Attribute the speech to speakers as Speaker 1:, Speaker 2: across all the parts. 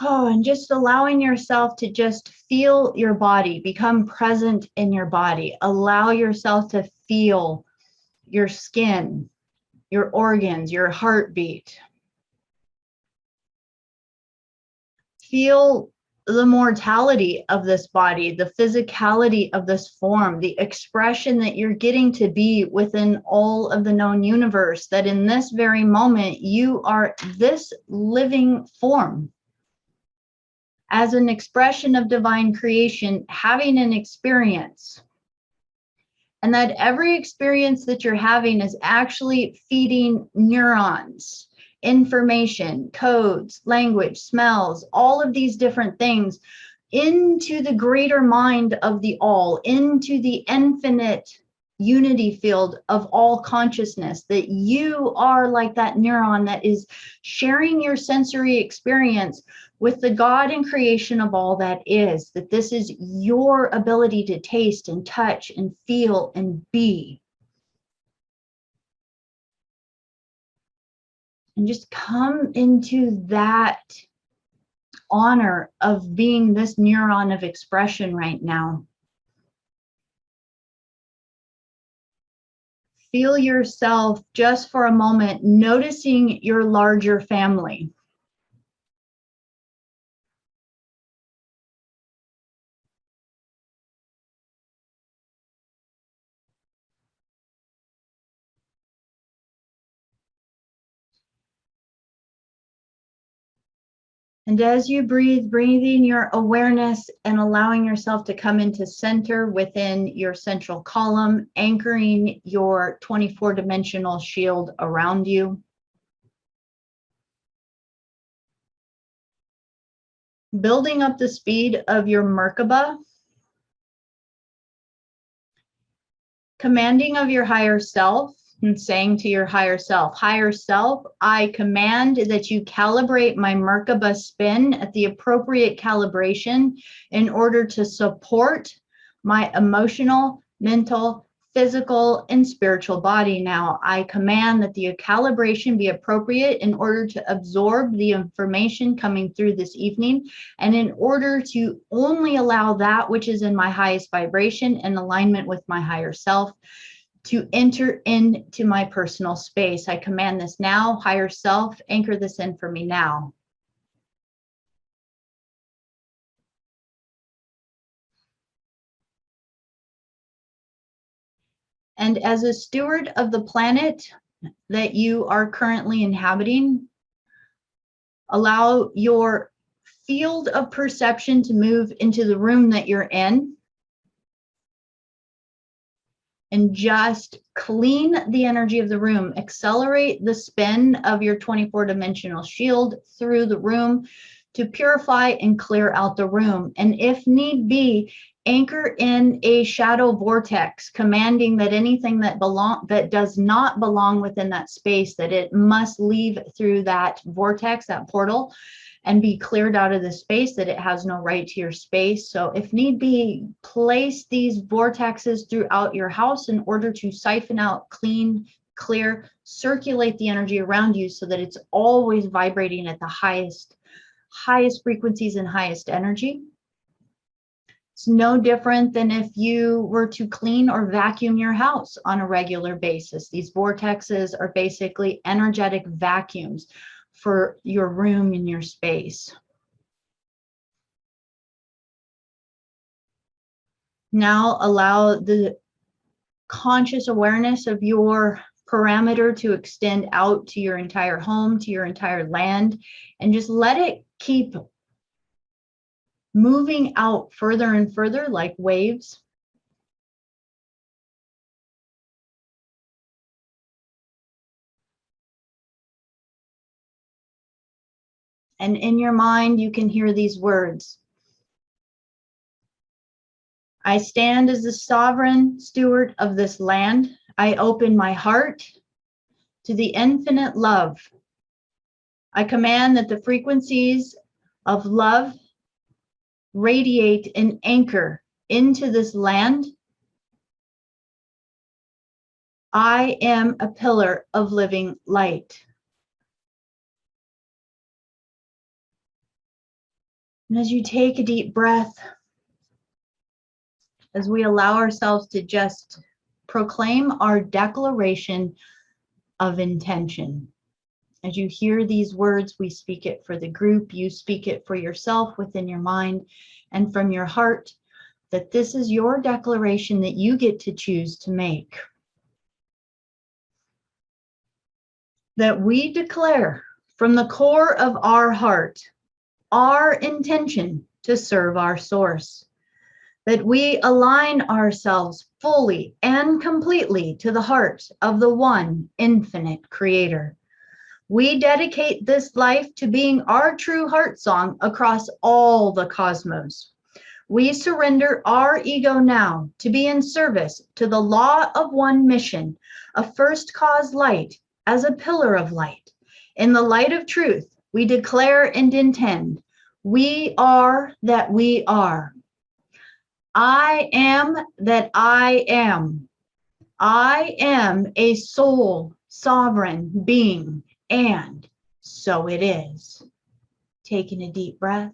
Speaker 1: Oh, and just allowing yourself to just feel your body, become present in your body. Allow yourself to feel your skin, your organs, your heartbeat. Feel the mortality of this body, the physicality of this form, the expression that you're getting to be within all of the known universe, that in this very moment, you are this living form. As an expression of divine creation, having an experience. And that every experience that you're having is actually feeding neurons, information, codes, language, smells, all of these different things into the greater mind of the all, into the infinite unity field of all consciousness, that you are like that neuron that is sharing your sensory experience with the God and creation of all that is, that this is your ability to taste and touch and feel and be. And just come into that honor of being this neuron of expression right now. Feel yourself just for a moment noticing your larger family. And as you breathe, breathing your awareness and allowing yourself to come into center within your central column, anchoring your 24-dimensional shield around you. Building up the speed of your Merkaba. Commanding of your higher self and saying to your higher self, I command that you calibrate my Merkaba spin at the appropriate calibration in order to support my emotional, mental, physical, and spiritual body. Now, I command that the calibration be appropriate in order to absorb the information coming through this evening, and in order to only allow that which is in my highest vibration and alignment with my higher self to enter into my personal space. I command this now. Higher self, anchor this in for me now. And as a steward of the planet that you are currently inhabiting, allow your field of perception to move into the room that you're in, and just clean the energy of the room. Accelerate the spin of your 24-dimensional shield through the room to purify and clear out the room. And if need be, anchor in a shadow vortex, commanding that anything that does not belong within that space, that it must leave through that vortex, that portal, and be cleared out of the space, that it has no right to your space. So if need be, place these vortexes throughout your house in order to siphon out, clean, clear, circulate the energy around you so that it's always vibrating at the highest frequencies and highest energy. It's no different than if you were to clean or vacuum your house on a regular basis. These vortexes are basically energetic vacuums for your room and your space. Now allow the conscious awareness of your parameter to extend out to your entire home, to your entire land, and just let it keep moving out further and further like waves. And in your mind, you can hear these words. I stand as the sovereign steward of this land. I open my heart to the infinite love. I command that the frequencies of love radiate and anchor into this land. I am a pillar of living light. And as you take a deep breath, as we allow ourselves to just proclaim our declaration of intention. As you hear these words, we speak it for the group, you speak it for yourself within your mind and from your heart, that this is your declaration that you get to choose to make. That we declare from the core of our heart our intention to serve our source. That we align ourselves fully and completely to the heart of the one infinite creator. We dedicate this life to being our true heart song across all the cosmos. We surrender our ego now to be in service to the law of one mission, a first cause light as a pillar of light. In the light of truth, we declare and intend, we are that we are. I am that I am. I am a soul sovereign being, and so it is. Taking a deep breath.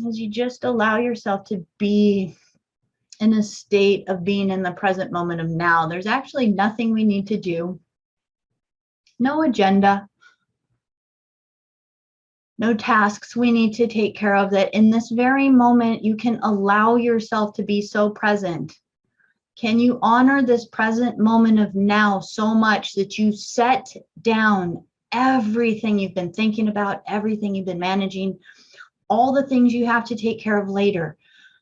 Speaker 1: As you just allow yourself to be in a state of being in the present moment of now, there's actually nothing we need to do. No agenda. No tasks we need to take care of, that in this very moment you can allow yourself to be so present. Can you honor this present moment of now so much that you set down everything you've been thinking about, everything you've been managing, all the things you have to take care of later?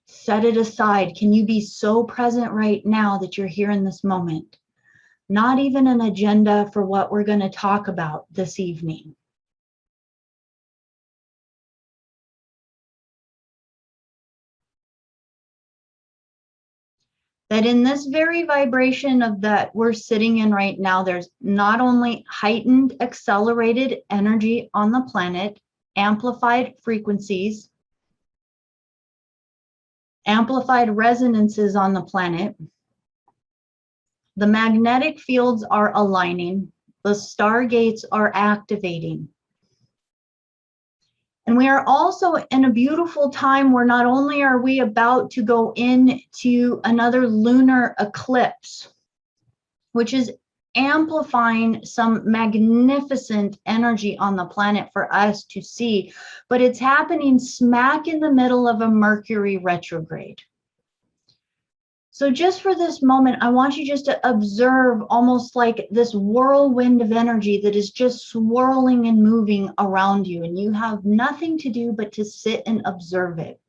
Speaker 1: Set it aside. Can you be so present right now that you're here in this moment? Not even an agenda for what we're going to talk about this evening. That in this very vibration of that we're sitting in right now, there's not only heightened, accelerated energy on the planet, amplified frequencies, amplified resonances on the planet. The magnetic fields are aligning. The stargates are activating. And we are also in a beautiful time where not only are we about to go into another lunar eclipse, which is amplifying some magnificent energy on the planet for us to see, but it's happening smack in the middle of a Mercury retrograde. So just for this moment, I want you just to observe almost like this whirlwind of energy that is just swirling and moving around you, and you have nothing to do but to sit and observe it.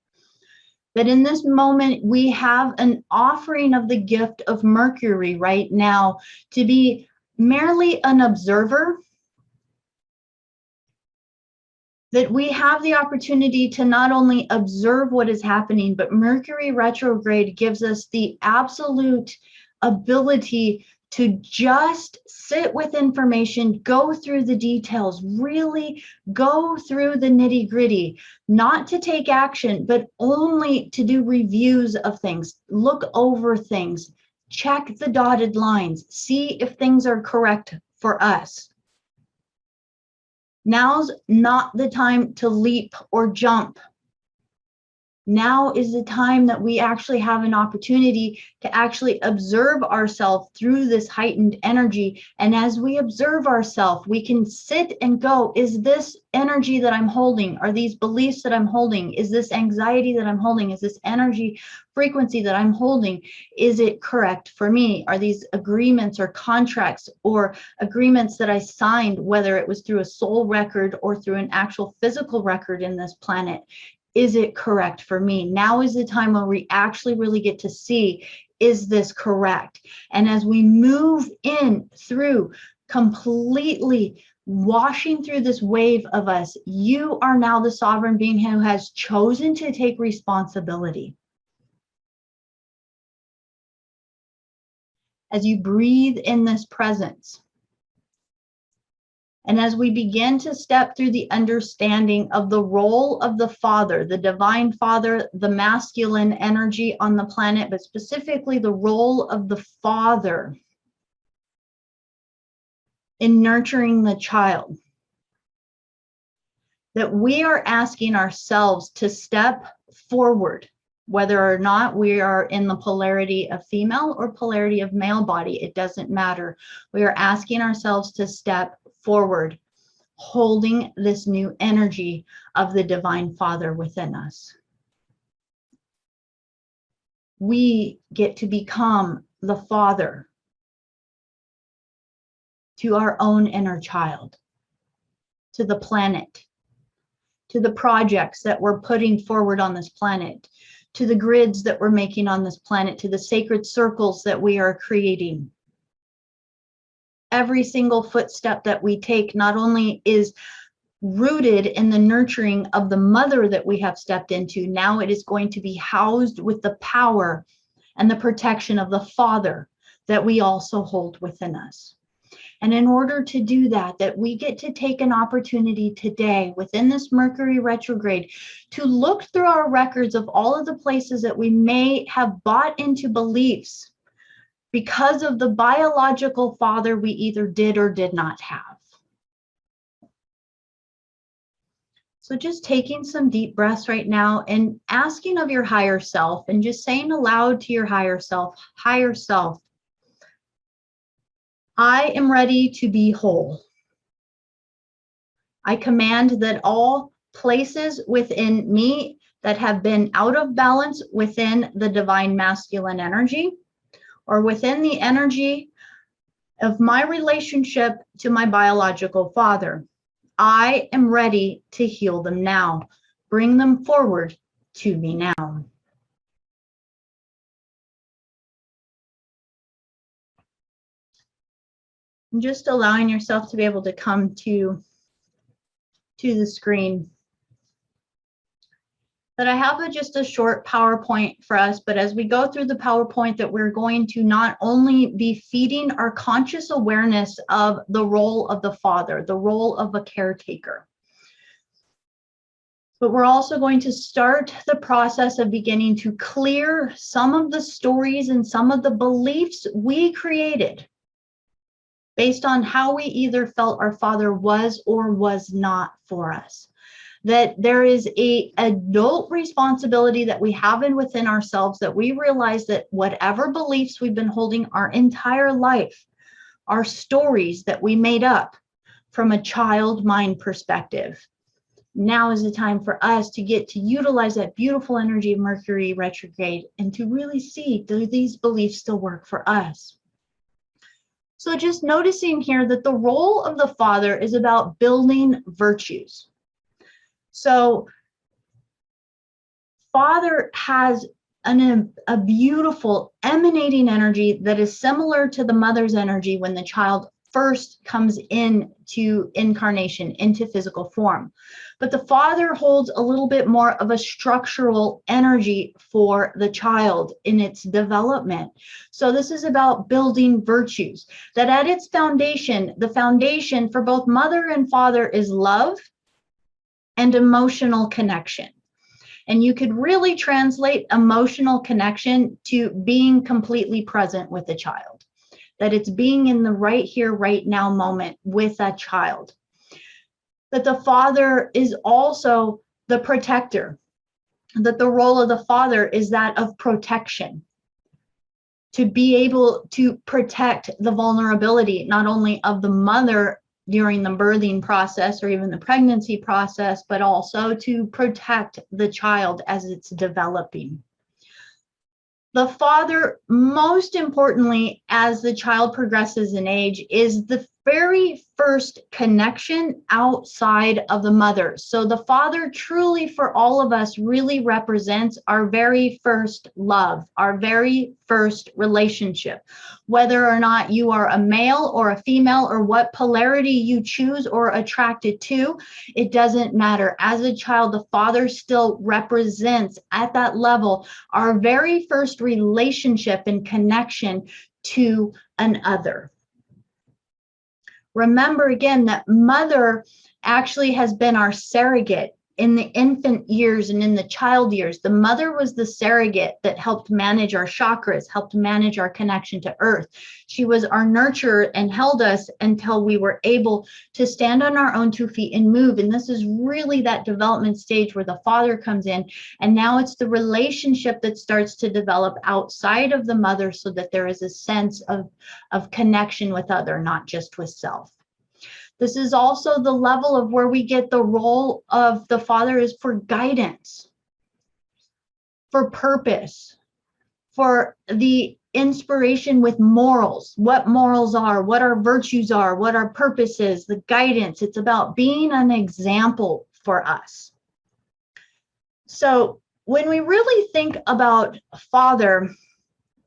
Speaker 1: That in this moment, we have an offering of the gift of Mercury right now to be merely an observer. That we have the opportunity to not only observe what is happening, but Mercury retrograde gives us the absolute ability to just sit with information, go through the details, really go through the nitty-gritty, not to take action, but only to do reviews of things, look over things, check the dotted lines, see if things are correct for us. Now's not the time to leap or jump. Now is the time that we actually have an opportunity to actually observe ourselves through this heightened energy. And as we observe ourselves, we can sit and go, is this energy that I'm holding? Are these beliefs that I'm holding? Is this anxiety that I'm holding? Is this energy frequency that I'm holding? Is it correct for me? Are these agreements or contracts or agreements that I signed, whether it was through a soul record or through an actual physical record in this planet? Is it correct for me? Now is the time when we actually really get to see, is this correct? And as we move in through, completely washing through this wave of us, you are now the sovereign being who has chosen to take responsibility. As you breathe in this presence, And as we begin to step through the understanding of the role of the Father, the Divine Father, the masculine energy on the planet, but specifically the role of the Father in nurturing the child, that we are asking ourselves to step forward, whether or not we are in the polarity of female or polarity of male body, it doesn't matter. We are asking ourselves to step forward, holding this new energy of the Divine Father within us. We get to become the father to our own inner child, to the planet, to the projects that we're putting forward on this planet, to the grids that we're making on this planet, to the sacred circles that we are creating. Every single footstep that we take not only is rooted in the nurturing of the mother that we have stepped into, now it is going to be housed with the power and the protection of the Father that we also hold within us. And in order to do that, we get to take an opportunity today within this Mercury retrograde to look through our records of all of the places that we may have bought into beliefs because of the biological father we either did or did not have. So just taking some deep breaths right now and asking of your higher self and just saying aloud to your higher self, I am ready to be whole. I command that all places within me that have been out of balance within the divine masculine energy or within the energy of my relationship to my biological father, I am ready to heal them now. Bring them forward to me now. And just allowing yourself to be able to come to the screen. But I have just a short PowerPoint for us, but as we go through the PowerPoint, that we're going to not only be feeding our conscious awareness of the role of the father, the role of a caretaker, but we're also going to start the process of beginning to clear some of the stories and some of the beliefs we created based on how we either felt our father was or was not for us. That there is an adult responsibility that we have within ourselves, that we realize that whatever beliefs we've been holding our entire life are stories that we made up from a child mind perspective. Now is the time for us to get to utilize that beautiful energy of Mercury retrograde and to really see, do these beliefs still work for us? So just noticing here that the role of the father is about building virtues. So Father has a beautiful emanating energy that is similar to the mother's energy when the child first comes into incarnation, into physical form. But the father holds a little bit more of a structural energy for the child in its development. So this is about building virtues, that at its foundation, the foundation for both mother and father is love and emotional connection. And you could really translate emotional connection to being completely present with the child, that it's being in the right here, right now moment with that child. That the father is also the protector, that the role of the father is that of protection, to be able to protect the vulnerability, not only of the mother during the birthing process or even the pregnancy process, but also to protect the child as it's developing. The father, most importantly, as the child progresses in age, is the very first connection outside of the mother. So the father truly for all of us really represents our very first love, our very first relationship. Whether or not you are a male or a female or what polarity you choose or attracted to, it doesn't matter. As a child, the father still represents at that level our very first relationship and connection to an other. Remember again that mother actually has been our surrogate in the infant years and in the child years. The mother was the surrogate that helped manage our chakras, helped manage our connection to earth. She was our nurturer and held us until we were able to stand on our own 2 feet and move. And this is really that development stage where the father comes in. And now it's the relationship that starts to develop outside of the mother, so that there is a sense of connection with other, not just with self. This is also the level of where we get the role of the father is for guidance, for purpose, for the inspiration with morals, what morals are, what our virtues are, what our purpose is, the guidance. It's about being an example for us. So when we really think about father,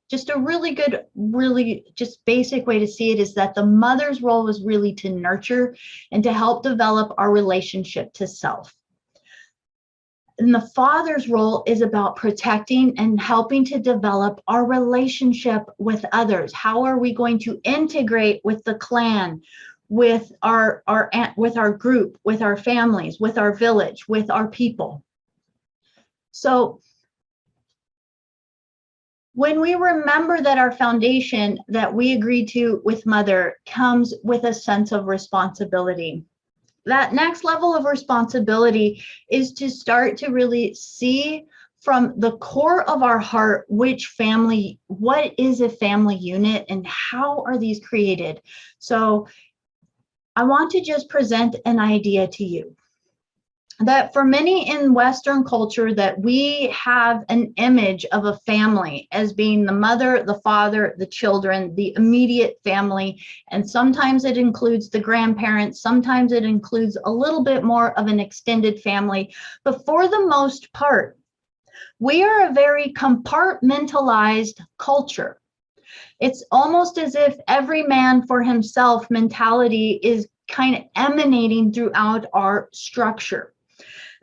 Speaker 1: just a really good, really just basic way to see it is that the mother's role was really to nurture and to help develop our relationship to self. And the father's role is about protecting and helping to develop our relationship with others. How are we going to integrate with the clan, with our group, with our families, with our village, with our people? So when we remember that our foundation that we agreed to with mother comes with a sense of responsibility, that next level of responsibility is to start to really see from the core of our heart what is a family unit and how are these created. So I want to just present an idea to you. That for many in Western culture, that we have an image of a family as being the mother, the father, the children, the immediate family, and sometimes it includes the grandparents, sometimes it includes a little bit more of an extended family, but for the most part, we are a very compartmentalized culture. It's almost as if every man for himself mentality is kind of emanating throughout our structure.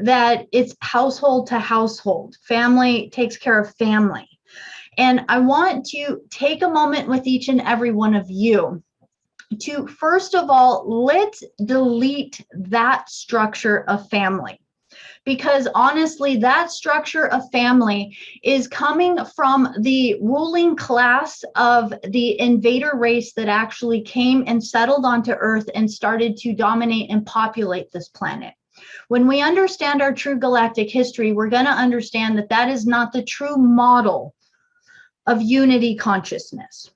Speaker 1: That it's household to household. Family takes care of family. And I want to take a moment with each and every one of you to, first of all, let's delete that structure of family. Because honestly, that structure of family is coming from the ruling class of the invader race that actually came and settled onto Earth and started to dominate and populate this planet. When we understand our true galactic history, we're going to understand that that is not the true model of unity consciousness.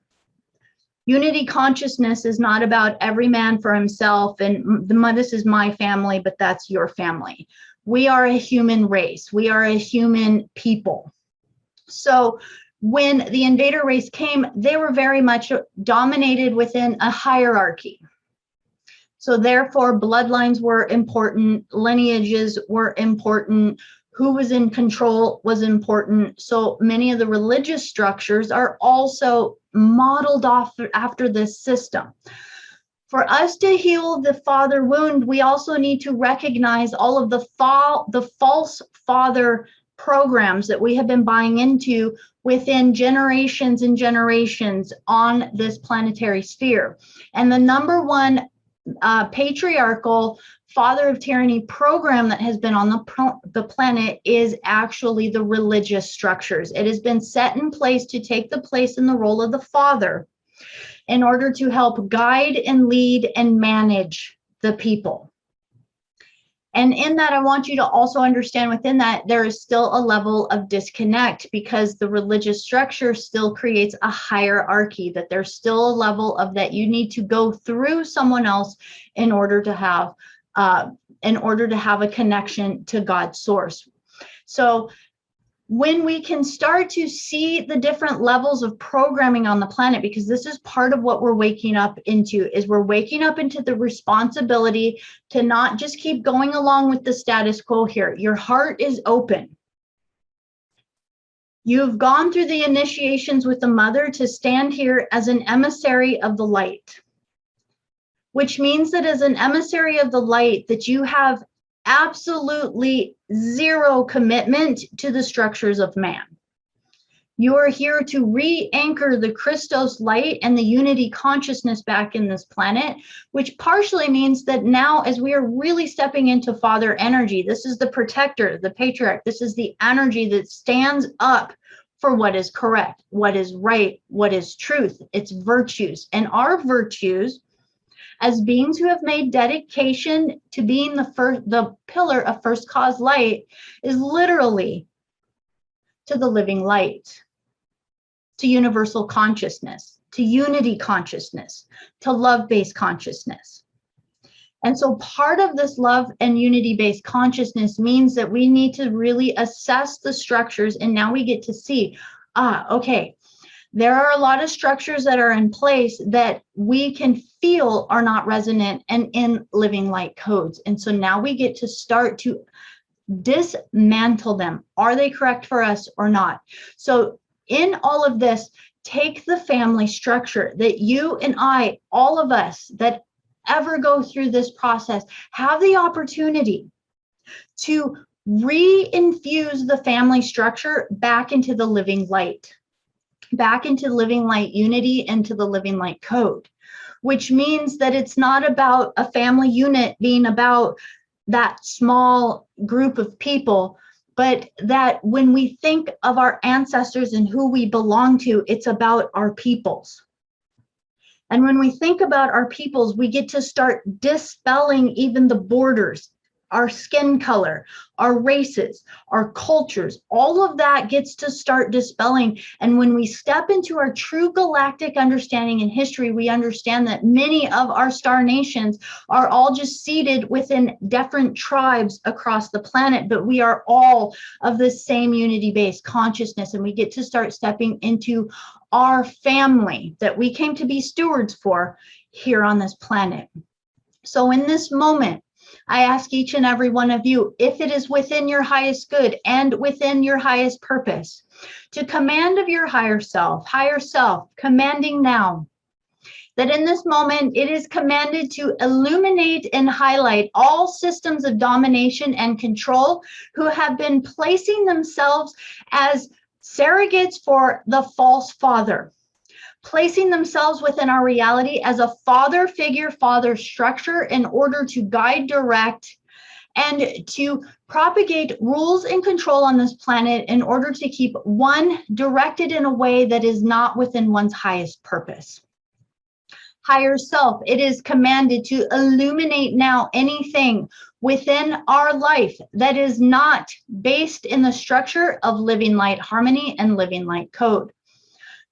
Speaker 1: Unity consciousness is not about every man for himself and this is my family, but that's your family. We are a human race. We are a human people. So when the invader race came, they were very much dominated within a hierarchy. So therefore, bloodlines were important, lineages were important, who was in control was important. So many of the religious structures are also modeled after this system. For us to heal the father wound, we also need to recognize all of the false father programs that we have been buying into within generations and generations on this planetary sphere. And the number one patriarchal father of tyranny program that has been on the planet is actually the religious structures. It has been set in place to take the place in the role of the father in order to help guide and lead and manage the people. And in that, I want you to also understand within that, there is still a level of disconnect because the religious structure still creates a hierarchy, that there's still a level of that you need to go through someone else in order to have a connection to God's source. So when we can start to see the different levels of programming on the planet, because this is part of what we're waking up into, is we're waking up into the responsibility to not just keep going along with the status quo here. Your heart is open. You've gone through the initiations with the mother to stand here as an emissary of the light, which means that as an emissary of the light, that you have absolutely zero commitment to the structures of man. You are here to re-anchor the Christos light and the unity consciousness back in this planet, which partially means that now, as we are really stepping into Father energy, this is the protector, the patriarch, this is the energy that stands up for what is correct, what is right, what is truth, it's virtues. And our virtues, as beings who have made dedication to being the pillar of first cause light, is literally to the living light, to universal consciousness, to unity consciousness, to love-based consciousness. And so part of this love and unity-based consciousness means that we need to really assess the structures, and now we get to see, okay, there are a lot of structures that are in place that we can feel are not resonant and in living light codes. And so now we get to start to dismantle them. Are they correct for us or not? So in all of this, take the family structure that you and I, all of us that ever go through this process, have the opportunity to re-infuse the family structure back into the living light, back into living light unity, and to the living light code, which means that it's not about a family unit being about that small group of people, but that when we think of our ancestors and who we belong to, it's about our peoples. And when we think about our peoples, we get to start dispelling even the borders, our skin color, our races, our cultures, all of that gets to start dispelling. And when we step into our true galactic understanding and history, we understand that many of our star nations are all just seated within different tribes across the planet, but we are all of the same unity-based consciousness, and we get to start stepping into our family that we came to be stewards for here on this planet. So in this moment, I ask each and every one of you, if it is within your highest good and within your highest purpose, to command of your higher self, commanding now, that in this moment it is commanded to illuminate and highlight all systems of domination and control who have been placing themselves as surrogates for the false father, placing themselves within our reality as a father figure, father structure in order to guide, direct, and to propagate rules and control on this planet in order to keep one directed in a way that is not within one's highest purpose. Higher self, it is commanded to illuminate now anything within our life that is not based in the structure of living light harmony and living light code.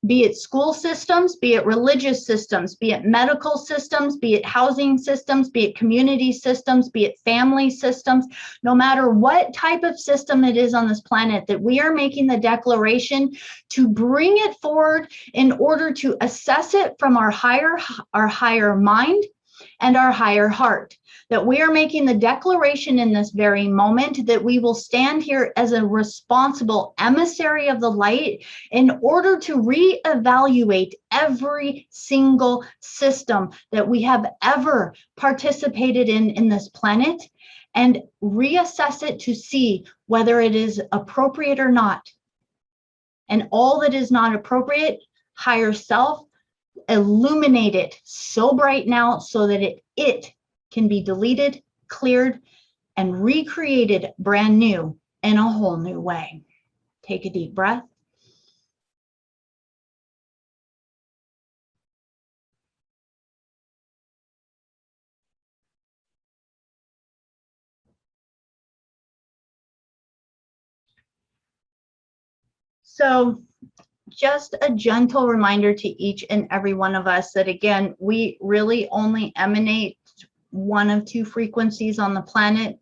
Speaker 1: Be it school systems, be it religious systems, be it medical systems, be it housing systems, be it community systems, be it family systems, no matter what type of system it is on this planet, that we are making the declaration to bring it forward in order to assess it from our higher mind and our higher heart. That we are making the declaration in this very moment that we will stand here as a responsible emissary of the light in order to reevaluate every single system that we have ever participated in this planet and reassess it to see whether it is appropriate or not. And all that is not appropriate, higher self, illuminate it so bright now so that it can be deleted, cleared, and recreated brand new in a whole new way. Take a deep breath. So just a gentle reminder to each and every one of us that, again, we really only emanate one of two frequencies on the planet,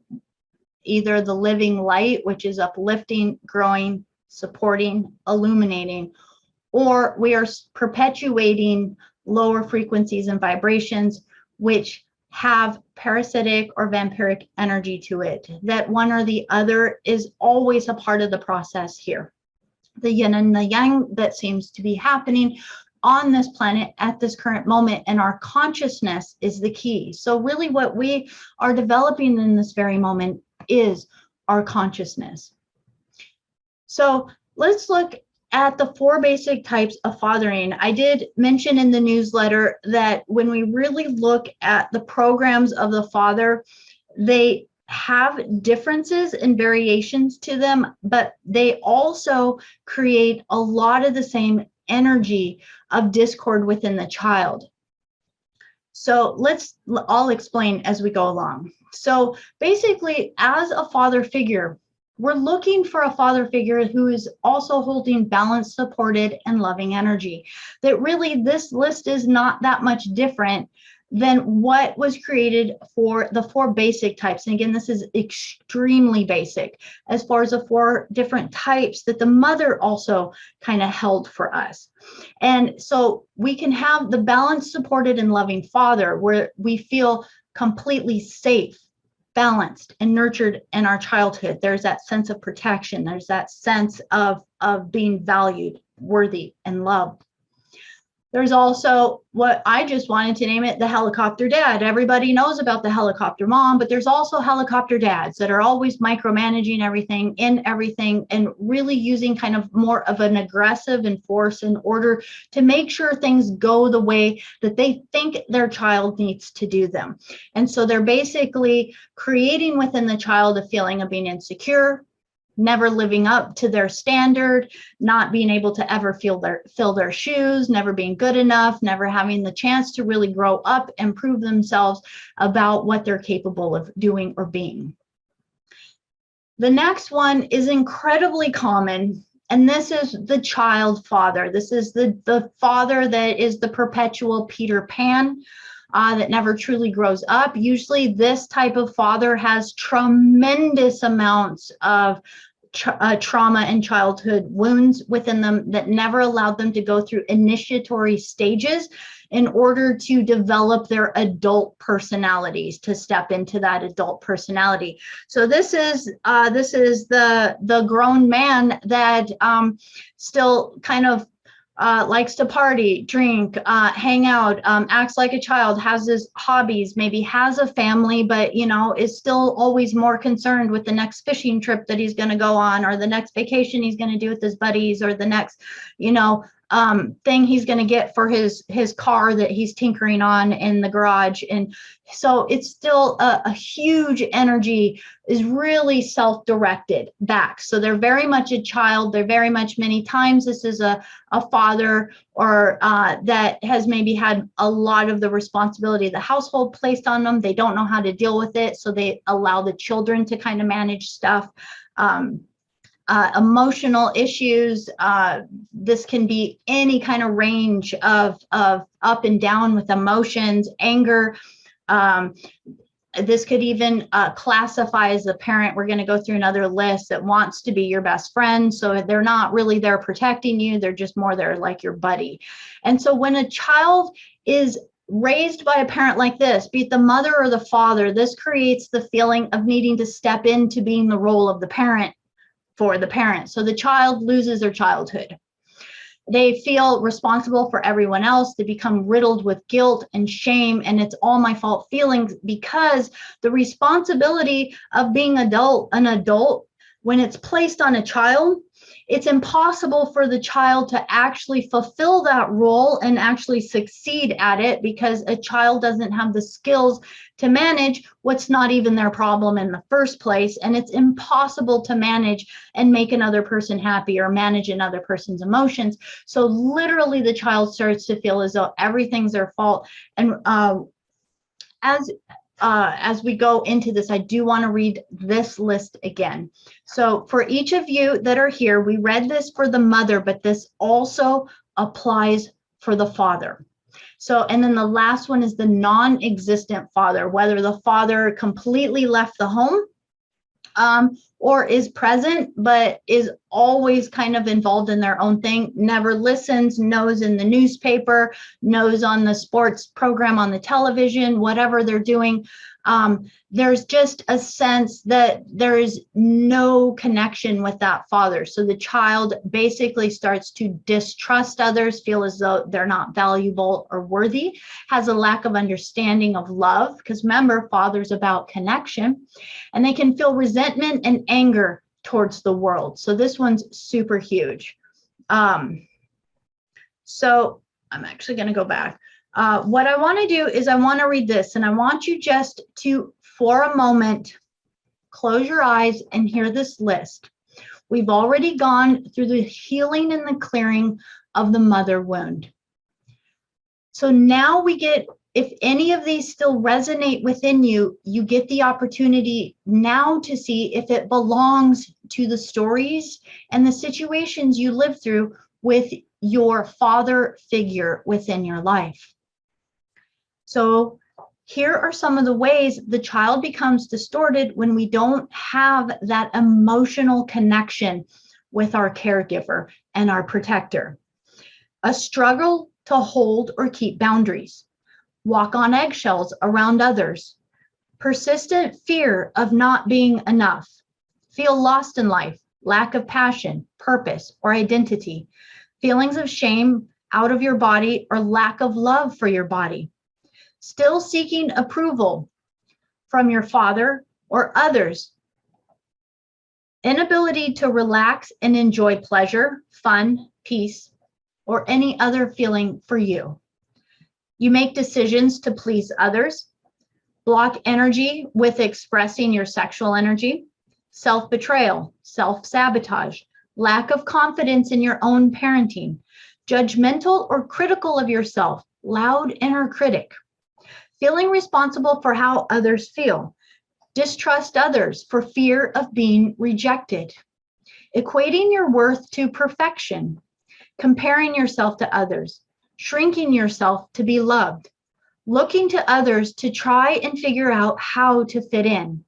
Speaker 1: either the living light, which is uplifting, growing, supporting, illuminating, or we are perpetuating lower frequencies and vibrations, which have parasitic or vampiric energy to it. That one or the other is always a part of the process here. The yin and the yang that seems to be happening on this planet at this current moment, and our consciousness is the key. So really what we are developing in this very moment is our consciousness. So let's look at the 4 basic types of fathering, I did mention in the newsletter that when we really look at the programs of the father, they have differences and variations to them, but they also create a lot of the same energy of discord within the child. So I'll explain as we go along. So basically, as a father figure, we're looking for a father figure who is also holding balanced, supported, and loving energy. That really, this list is not that much different than what was created for the 4 basic types. And again, this is extremely basic as far as the 4 different types that the mother also kind of held for us. And so we can have the balanced, supported, and loving father where we feel completely safe, balanced, and nurtured in our childhood. There's that sense of protection. There's that sense of being valued, worthy, and loved. There's also what I just wanted to name it, the helicopter dad. Everybody knows about the helicopter mom, but there's also helicopter dads that are always micromanaging everything, and really using kind of more of an aggressive enforce in order to make sure things go the way that they think their child needs to do them. And so they're basically creating within the child a feeling of being insecure, never living up to their standard, not being able to ever fill their shoes, never being good enough, never having the chance to really grow up and prove themselves about what they're capable of doing or being. The next one is incredibly common, and this is the child father. This is the father that is the perpetual Peter Pan, that never truly grows up. Usually this type of father has tremendous amounts of trauma and childhood wounds within them that never allowed them to go through initiatory stages in order to develop their adult personalities, to step into that adult personality. So this is the grown man that still kind of likes to party, drink, hang out, acts like a child, has his hobbies, maybe has a family, but, is still always more concerned with the next fishing trip that he's going to go on, or the next vacation he's going to do with his buddies, or the next, thing he's going to get for his car that he's tinkering on in the garage. And so it's still a huge energy is really self-directed back. So they're very much a child. They're very much, many times this is a father or that has maybe had a lot of the responsibility of the household placed on them. They don't know how to deal with it, so they allow the children to kind of manage stuff. Emotional issues. This can be any kind of range of up and down with emotions, anger. This could even classify as a parent. We're going to go through another list that wants to be your best friend. So they're not really there protecting you. They're just more there like your buddy. And so when a child is raised by a parent like this, be it the mother or the father, this creates the feeling of needing to step into being the role of the parent for the parent. So the child loses their childhood. They feel responsible for everyone else. They become riddled with guilt and shame, and it's all my fault feelings, because the responsibility of being an adult, when it's placed on a child, it's impossible for the child to actually fulfill that role and actually succeed at it, because a child doesn't have the skills to manage what's not even their problem in the first place. And it's impossible to manage and make another person happy or manage another person's emotions. So literally the child starts to feel as though everything's their fault. And as we go into this, I do want to read this list again. So for each of you that are here, we read this for the mother, but this also applies for the father. So, and then the last one is the non-existent father, whether the father completely left the home or is present, but is always kind of involved in their own thing, never listens, knows in the newspaper, knows on the sports program on the television, whatever they're doing. There's just a sense that there is no connection with that father. So the child basically starts to distrust others, feel as though they're not valuable or worthy, has a lack of understanding of love, because remember, father's about connection, and they can feel resentment and anger towards the world. So this one's super huge. So I'm actually going to go back. What I want to do is I want to read this, and I want you just to, for a moment, close your eyes and hear this list. We've already gone through the healing and the clearing of the mother wound. So now we get, if any of these still resonate within you, you get the opportunity now to see if it belongs to the stories and the situations you lived through with your father figure within your life. So here are some of the ways the child becomes distorted when we don't have that emotional connection with our caregiver and our protector. A struggle to hold or keep boundaries. Walk on eggshells around others. Persistent fear of not being enough. Feel lost in life. Lack of passion, purpose, or identity. Feelings of shame out of your body or lack of love for your body. Still seeking approval from your father or others. Inability to relax and enjoy pleasure, fun, peace, or any other feeling for you. You make decisions to please others. Block energy with expressing your sexual energy. Self-betrayal, self-sabotage, lack of confidence in your own parenting. Judgmental or critical of yourself, loud inner critic. Feeling responsible for how others feel. Distrust others for fear of being rejected. Equating your worth to perfection. Comparing yourself to others. Shrinking yourself to be loved. Looking to others to try and figure out how to fit in.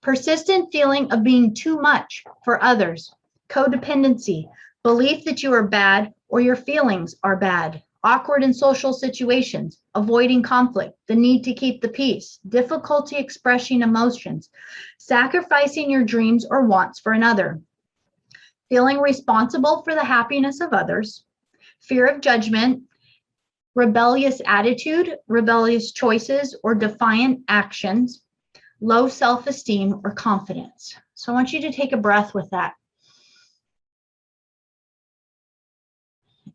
Speaker 1: Persistent feeling of being too much for others. Codependency. Belief that you are bad or your feelings are bad. Awkward in social situations, avoiding conflict, the need to keep the peace, difficulty expressing emotions, sacrificing your dreams or wants for another, feeling responsible for the happiness of others, fear of judgment, rebellious attitude, rebellious choices or defiant actions, low self-esteem or confidence. So I want you to take a breath with that.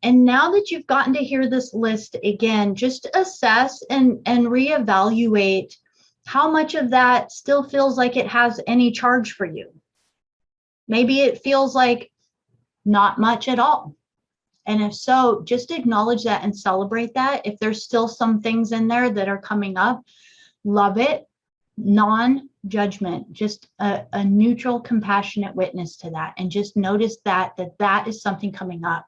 Speaker 1: And now that you've gotten to hear this list again, just assess and reevaluate how much of that still feels like it has any charge for you. Maybe it feels like not much at all. And if so, just acknowledge that and celebrate that. If there's still some things in there that are coming up, love it. Non-judgment, just a neutral, compassionate witness to that. And just notice that is something coming up.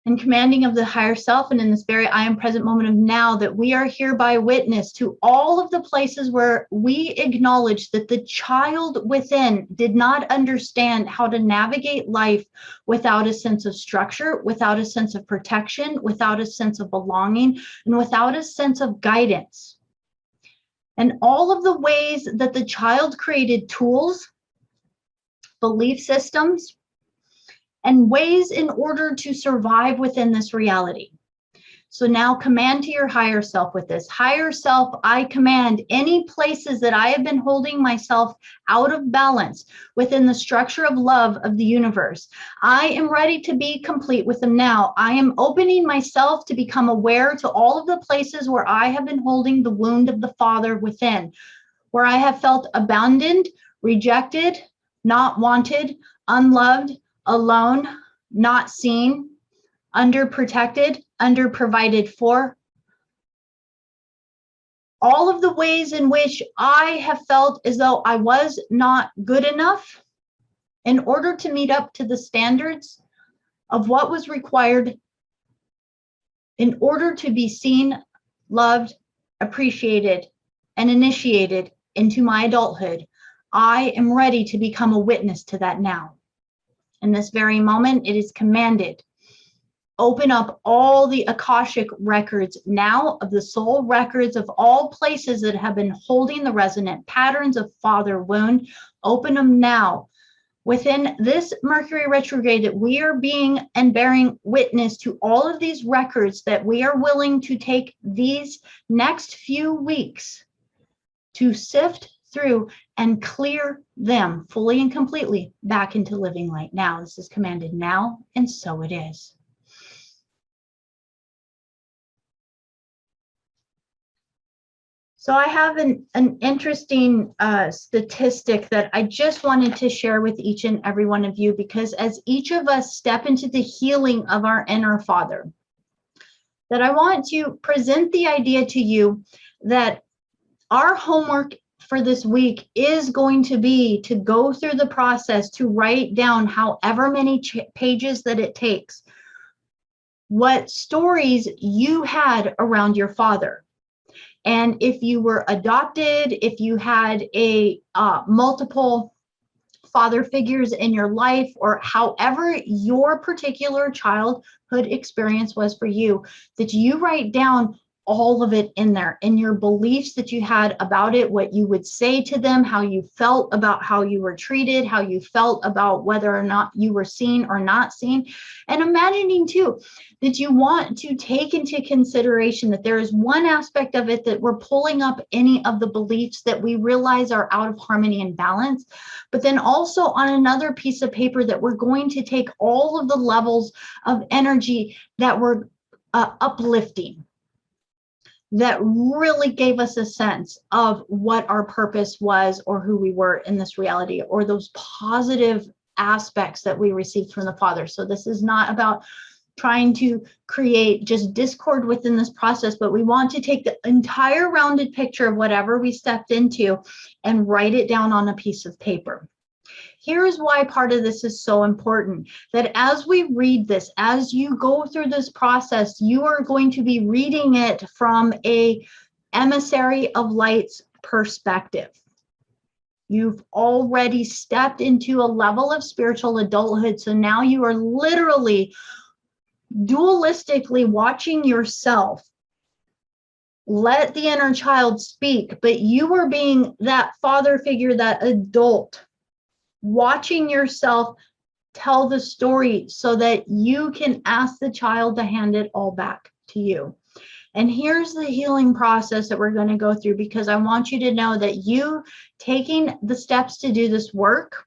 Speaker 1: And commanding of the higher self, and in this very I am present moment of now, that we are hereby witness to all of the places where we acknowledge that the child within did not understand how to navigate life without a sense of structure, without a sense of protection, without a sense of belonging, and without a sense of guidance. And all of the ways that the child created tools, belief systems, and ways in order to survive within this reality. So now command to your higher self with this. Higher self, I command any places that I have been holding myself out of balance within the structure of love of the universe. I am ready to be complete with them now. I am opening myself to become aware to all of the places where I have been holding the wound of the Father within, where I have felt abandoned, rejected, not wanted, unloved, alone, not seen, underprotected, underprovided for. All of the ways in which I have felt as though I was not good enough in order to meet up to the standards of what was required in order to be seen, loved, appreciated, and initiated into my adulthood. I am ready to become a witness to that now. In this very moment, it is commanded. Open up all the Akashic records now of the soul records of all places that have been holding the resonant patterns of father wound. Open them now. Within this Mercury retrograde that we are being and bearing witness to all of these records that we are willing to take these next few weeks to sift through and clear them fully and completely back into living light. Now, this is commanded now, and so it is. So I have an interesting statistic that I just wanted to share with each and every one of you, because as each of us step into the healing of our inner father, that I want to present the idea to you that our homework for this week is going to be to go through the process to write down however many pages that it takes, what stories you had around your father. And if you were adopted, if you had a multiple father figures in your life, or however your particular childhood experience was for you, that you write down all of it in there, and your beliefs that you had about it, what you would say to them, how you felt about how you were treated, how you felt about whether or not you were seen or not seen. And imagining too that you want to take into consideration that there is one aspect of it that we're pulling up any of the beliefs that we realize are out of harmony and balance, but then also on another piece of paper that we're going to take all of the levels of energy that were uplifting, that really gave us a sense of what our purpose was or who we were in this reality, or those positive aspects that we received from the Father. So this is not about trying to create just discord within this process, but we want to take the entire rounded picture of whatever we stepped into and write it down on a piece of paper. Here's why part of this is so important, that as we read this, as you go through this process, you are going to be reading it from a emissary of light's perspective. You've already stepped into a level of spiritual adulthood, so now you are literally dualistically watching yourself let the inner child speak, but you are being that father figure, that adult, watching yourself tell the story so that you can ask the child to hand it all back to you. And here's the healing process that we're going to go through, because I want you to know that you taking the steps to do this work,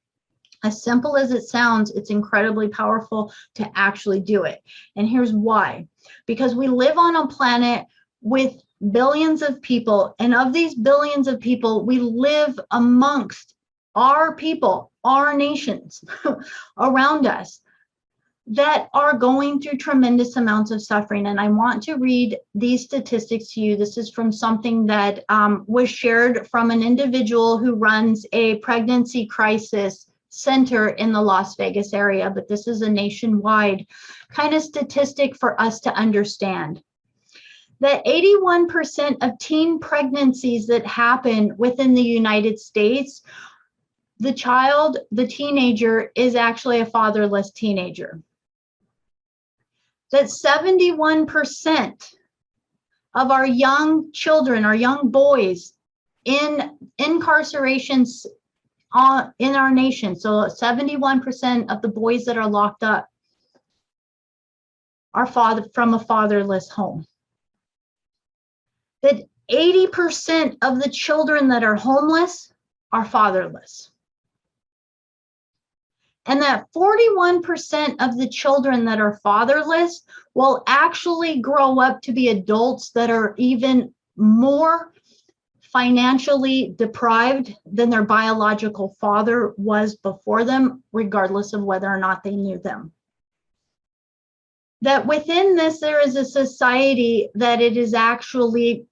Speaker 1: as simple as it sounds, it's incredibly powerful to actually do it. And here's why. Because we live on a planet with billions of people, and of these billions of people, we live amongst our people, our nations around us that are going through tremendous amounts of suffering. And I want to read these statistics to you. This is from something that was shared from an individual who runs a pregnancy crisis center in the Las Vegas area, but this is a nationwide kind of statistic for us to understand. That 81% of teen pregnancies that happen within the United States, the child, the teenager, is actually a fatherless teenager. That 71% of our young children, our young boys in incarcerations in our nation, so 71% of the boys that are locked up are from a fatherless home. That 80% of the children that are homeless are fatherless. And that 41% of the children that are fatherless will actually grow up to be adults that are even more financially deprived than their biological father was before them, regardless of whether or not they knew them. That within this, there is a society that it is actually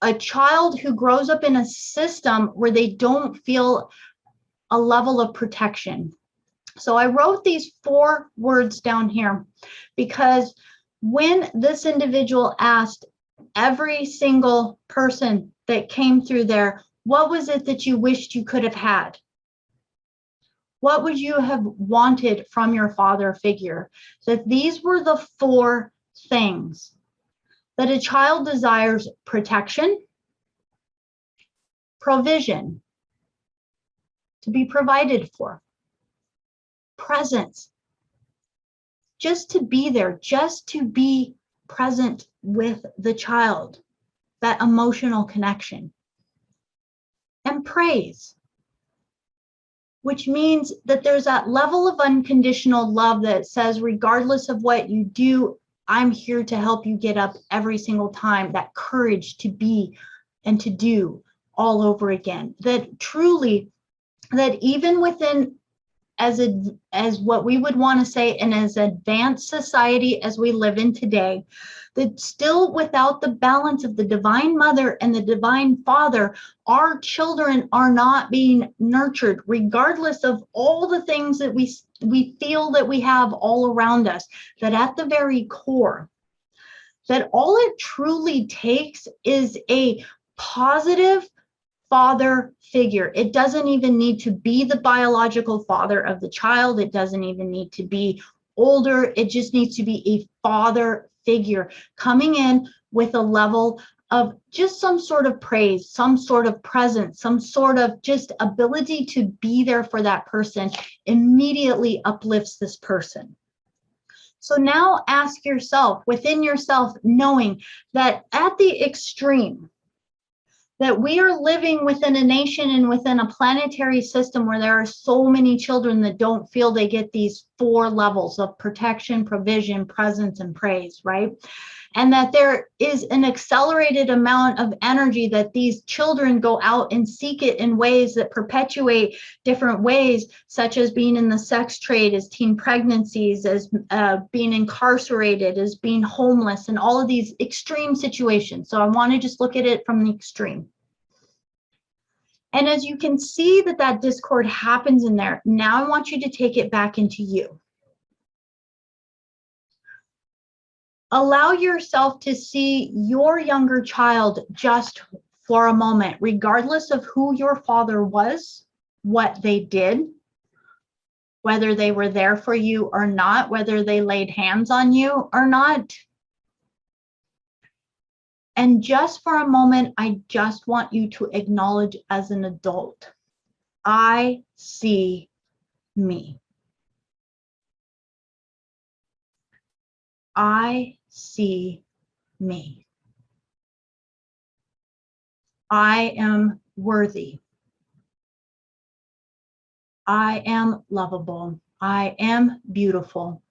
Speaker 1: a child who grows up in a system where they don't feel a level of protection. So I wrote these 4 words down here because when this individual asked every single person that came through there, what was it that you wished you could have had? What would you have wanted from your father figure? That these were the 4 things. That a child desires: protection, provision, to be provided for, presence, just to be there, just to be present with the child, that emotional connection. and praise, which means that there's that level of unconditional love that says, regardless of what you do, I'm here to help you get up every single time. That courage to be and to do all over again. That truly, that even within as what we would want to say in as advanced society as we live in today, that still without the balance of the divine mother and the divine father, our children are not being nurtured, regardless of all the things that we feel that we have all around us. That at the very core, that all it truly takes is a positive father figure. It doesn't even need to be the biological father of the child. It doesn't even need to be older. It just needs to be a father figure coming in with a level of just some sort of praise, some sort of presence, some sort of just ability to be there for that person, immediately uplifts this person. So now ask yourself, within yourself, knowing that at the extreme, that we are living within a nation and within a planetary system where there are so many children that don't feel they get these 4 levels of protection, provision, presence, and praise, right? And that there is an accelerated amount of energy that these children go out and seek it in ways that perpetuate different ways, such as being in the sex trade, as teen pregnancies, as being incarcerated, as being homeless, and all of these extreme situations. So I want to just look at it from the extreme. And as you can see that discord happens in there, now I want you to take it back into you. Allow yourself to see your younger child just for a moment, regardless of who your father was, what they did, whether they were there for you or not, whether they laid hands on you or not. And just for a moment, I just want you to acknowledge as an adult, I see me. I see me. I am worthy. I am lovable. I am beautiful.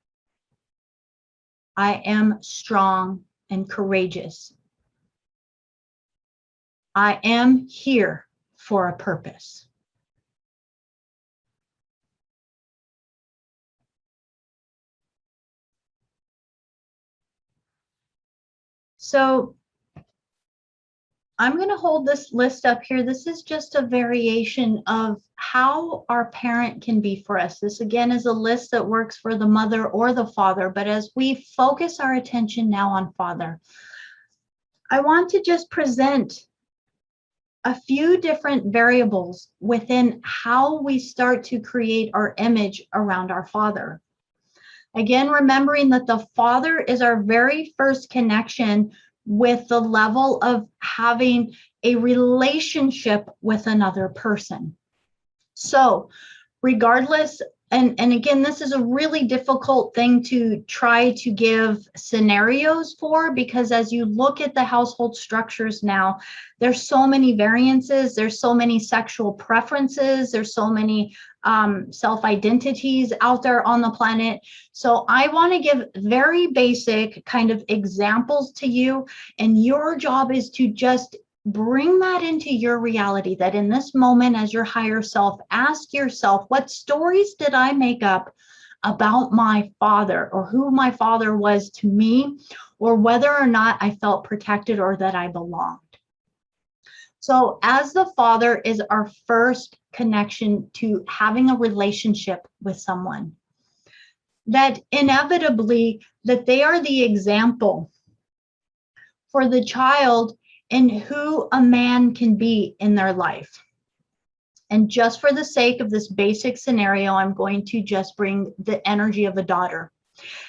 Speaker 1: I am strong and courageous. I am here for a purpose. So I'm going to hold this list up here. This is just a variation of how our parent can be for us. This again is a list that works for the mother or the father, but as we focus our attention now on father, I want to just present a few different variables within how we start to create our image around our father. Again, remembering that the father is our very first connection with the level of having a relationship with another person. So regardless, and again, this is a really difficult thing to try to give scenarios for, because as you look at the household structures now, there's so many variances, there's so many sexual preferences, there's so many self-identities out there on the planet. So I want to give very basic kind of examples to you, and your job is to just bring that into your reality, that in this moment, as your higher self, ask yourself, what stories did I make up about my father, or who my father was to me, or whether or not I felt protected or that I belonged. So as the father is our first connection to having a relationship with someone, that inevitably that they are the example for the child in who a man can be in their life. And just for the sake of this basic scenario, I'm going to just bring the energy of a daughter.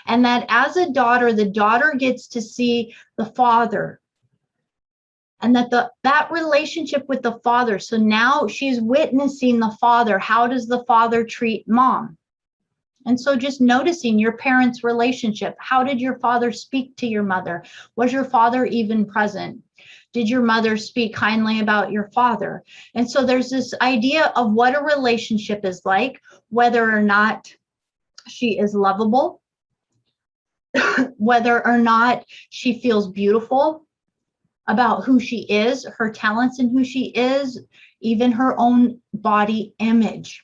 Speaker 1: And that as a daughter, the daughter gets to see the father, and that relationship with the father. So now she's witnessing the father. How does the father treat mom? And so just noticing your parents' relationship. How did your father speak to your mother? Was your father even present? Did your mother speak kindly about your father? And so there's this idea of what a relationship is like, whether or not she is lovable, whether or not she feels beautiful about who she is, her talents and who she is, even her own body image.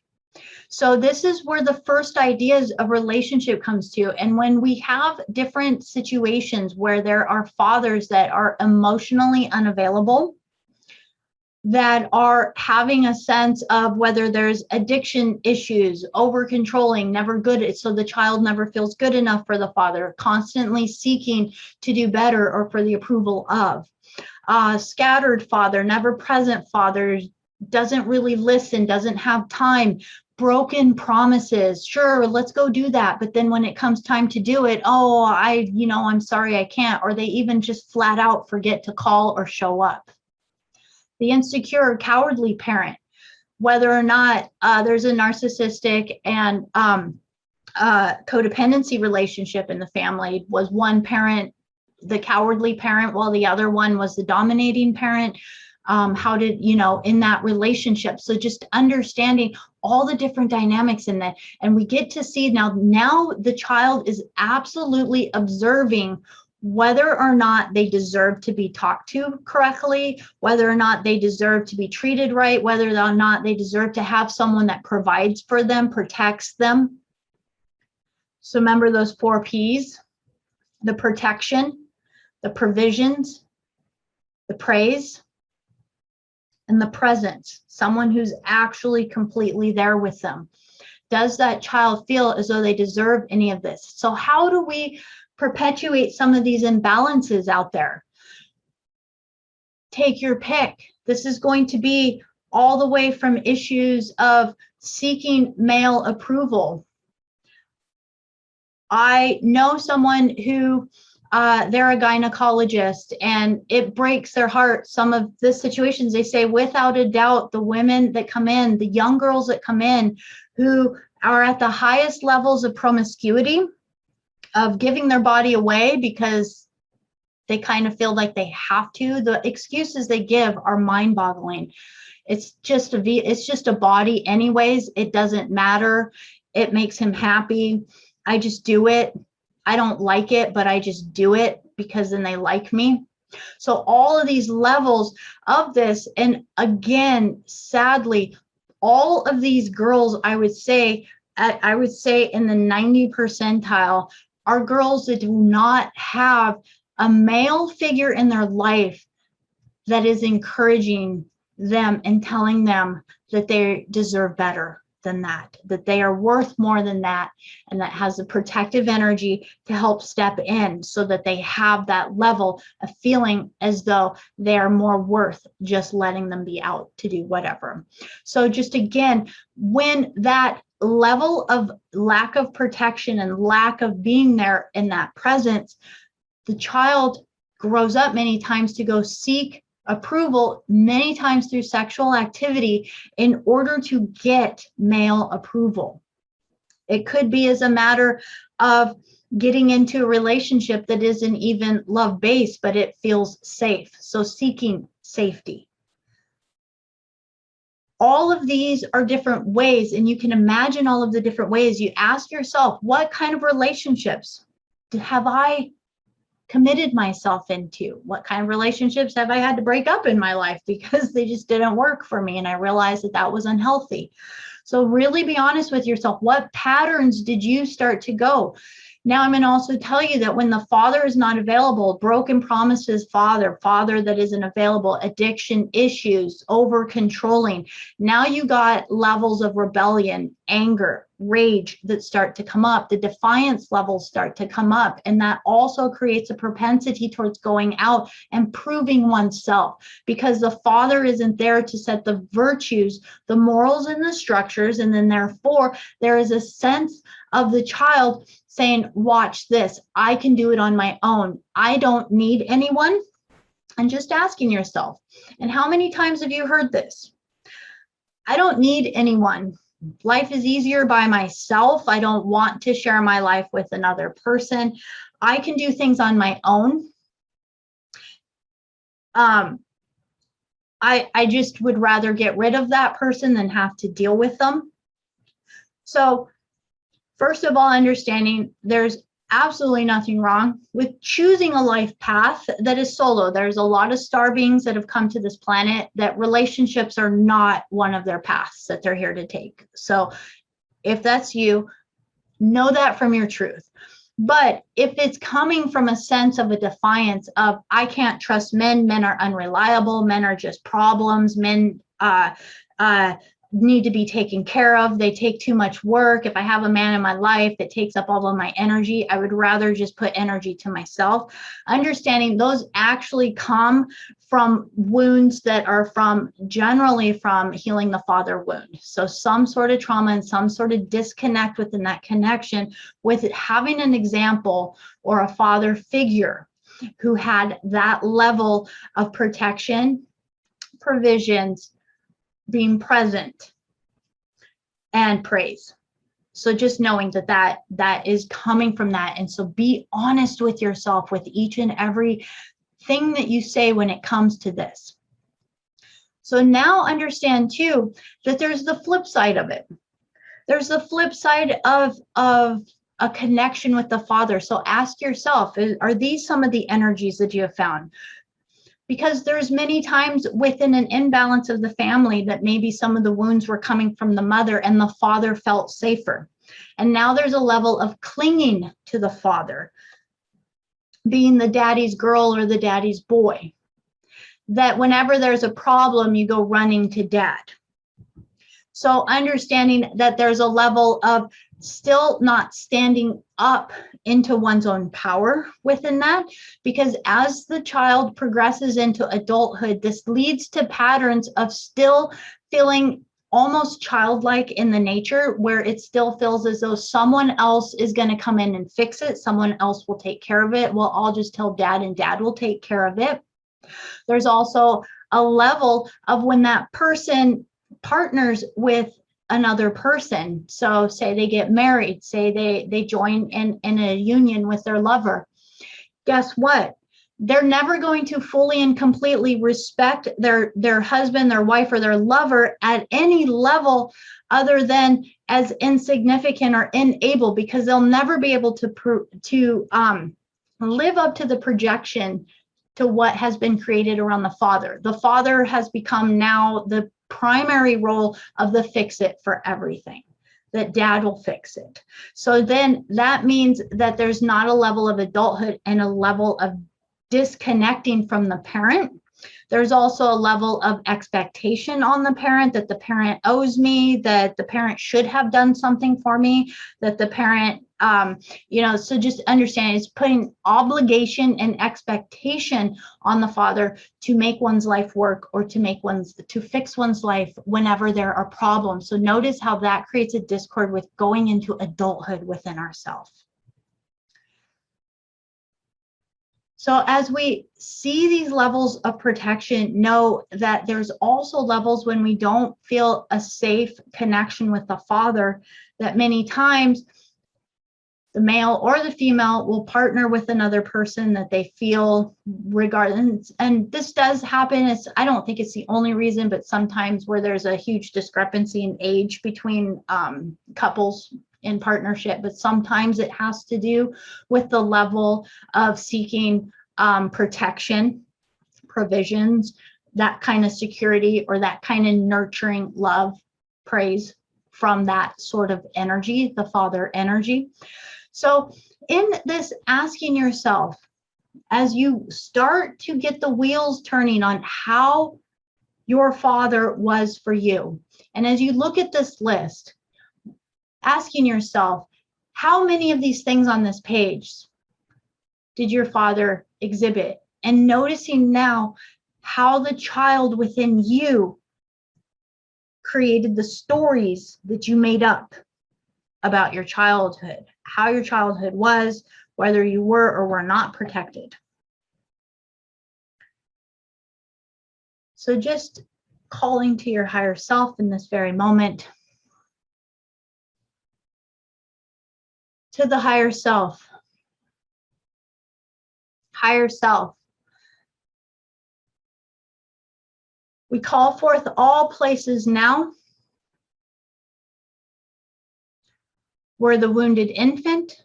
Speaker 1: So this is where the first ideas of relationship comes to. And when we have different situations where there are fathers that are emotionally unavailable, that are having a sense of whether there's addiction issues, over controlling, never good, so the child never feels good enough for the father, constantly seeking to do better or for the approval of. Scattered father, never present father, doesn't really listen, doesn't have time, broken promises. Sure, let's go do that. But then when it comes time to do it, oh, I'm sorry, I can't. Or they even just flat out forget to call or show up. The insecure, cowardly parent, whether or not there's a narcissistic and codependency relationship in the family, was one parent the cowardly parent while the other one was the dominating parent? How did, in that relationship? So just understanding all the different dynamics in that. And we get to see now the child is absolutely observing whether or not they deserve to be talked to correctly, whether or not they deserve to be treated right, whether or not they deserve to have someone that provides for them, protects them. So remember those 4 P's: the protection, the provisions, the praise, and the presence. Someone who's actually completely there with them. Does that child feel as though they deserve any of this? So how do we perpetuate some of these imbalances out there? Take your pick. This is going to be all the way from issues of seeking male approval. I know someone who they're a gynecologist, and it breaks their heart. Some of the situations, they say, without a doubt, the women that come in, the young girls that come in who are at the highest levels of promiscuity, of giving their body away because they kind of feel like they have to. The excuses they give are mind-boggling. It's just a body anyways. It doesn't matter. It makes him happy. I just do it. I don't like it, but I just do it because then they like me. So all of these levels of this, and again, sadly, all of these girls, I would say in the 90 percentile, are girls that do not have a male figure in their life that is encouraging them and telling them that they deserve better than that they are worth more than that, and that has a protective energy to help step in so that they have that level of feeling as though they are more worth just letting them be out to do whatever. So just again, when that level of lack of protection and lack of being there in that presence, the child grows up many times to go seek approval, many times through sexual activity, in order to get male approval. It could be as a matter of getting into a relationship that isn't even love-based, but it feels safe. So seeking safety. All of these are different ways, and you can imagine all of the different ways. You ask yourself, what kind of relationships have I committed myself into? What kind of relationships have I had to break up in my life because they just didn't work for me, and I realized that was unhealthy? So really be honest with yourself. What patterns did you start to go? Now I'm going to also tell you that when the father is not available, broken promises father that isn't available, addiction issues, over controlling, now you got levels of rebellion, anger, rage that start to come up. The defiance levels start to come up, and that also creates a propensity towards going out and proving oneself, because the father isn't there to set the virtues, the morals, and the structures. And then therefore there is a sense of the child saying, watch this, I can do it on my own, I don't need anyone. And just asking yourself, and how many times have you heard this? I don't need anyone. Life is easier by myself. I don't want to share my life with another person. I can do things on my own. I just would rather get rid of that person than have to deal with them. So first of all, understanding there's absolutely nothing wrong with choosing a life path that is solo. There's a lot of star beings that have come to this planet that relationships are not one of their paths that they're here to take. So if that's you, know that from your truth. But if it's coming from a sense of a defiance of, I can't trust men, men are unreliable, men are just problems, men need to be taken care of, they take too much work. If I have a man in my life that takes up all of my energy, I would rather just put energy to myself. Understanding those actually come from wounds that are generally from healing the father wound. So some sort of trauma and some sort of disconnect within that connection with having an example or a father figure who had that level of protection, provisions, being present, and praise. So just knowing that is coming from that. And so be honest with yourself with each and every thing that you say when it comes to this. So now understand too that there's the flip side of it. There's the flip side of a connection with the father. So ask yourself, are these some of the energies that you have found? Because there's many times within an imbalance of the family that maybe some of the wounds were coming from the mother and the father felt safer. And now there's a level of clinging to the father, being the daddy's girl or the daddy's boy, that whenever there's a problem, you go running to dad. So understanding that there's a level of still not standing up into one's own power within that, because as the child progresses into adulthood, this leads to patterns of still feeling almost childlike in the nature, where it still feels as though someone else is going to come in and fix it. Someone else will take care of it. Well, I'll just tell dad and dad will take care of it. There's also a level of when that person partners with another person. So say they get married, say they join in a union with their lover. Guess what? They're never going to fully and completely respect their husband, their wife, or their lover at any level other than as insignificant or unable, because they'll never be able to live up to the projection to what has been created around the father. The father has become now the primary role of the fix-it for everything, that dad will fix it. So then that means that there's not a level of adulthood and a level of disconnecting from the parent. There's also a level of expectation on the parent, that the parent owes me, that the parent should have done something for me, that the parent, so just understand it's putting obligation and expectation on the father to make one's life work, or to fix one's life whenever there are problems. So notice how that creates a discord with going into adulthood within ourselves. So as we see these levels of protection, know that there's also levels when we don't feel a safe connection with the father, that many times the male or the female will partner with another person that they feel regardless. And this does happen. I don't think it's the only reason, but sometimes where there's a huge discrepancy in age between couples in partnership, but sometimes it has to do with the level of seeking protection, provisions, that kind of security, or that kind of nurturing love, praise from that sort of energy, the father energy. So in this, asking yourself, as you start to get the wheels turning on how your father was for you, and as you look at this list, asking yourself, how many of these things on this page did your father exhibit? And noticing now how the child within you created the stories that you made up about your childhood, how your childhood was, whether you were or were not protected. So just calling to your higher self in this very moment. To the higher self. Higher self, We call forth all places now where the wounded infant,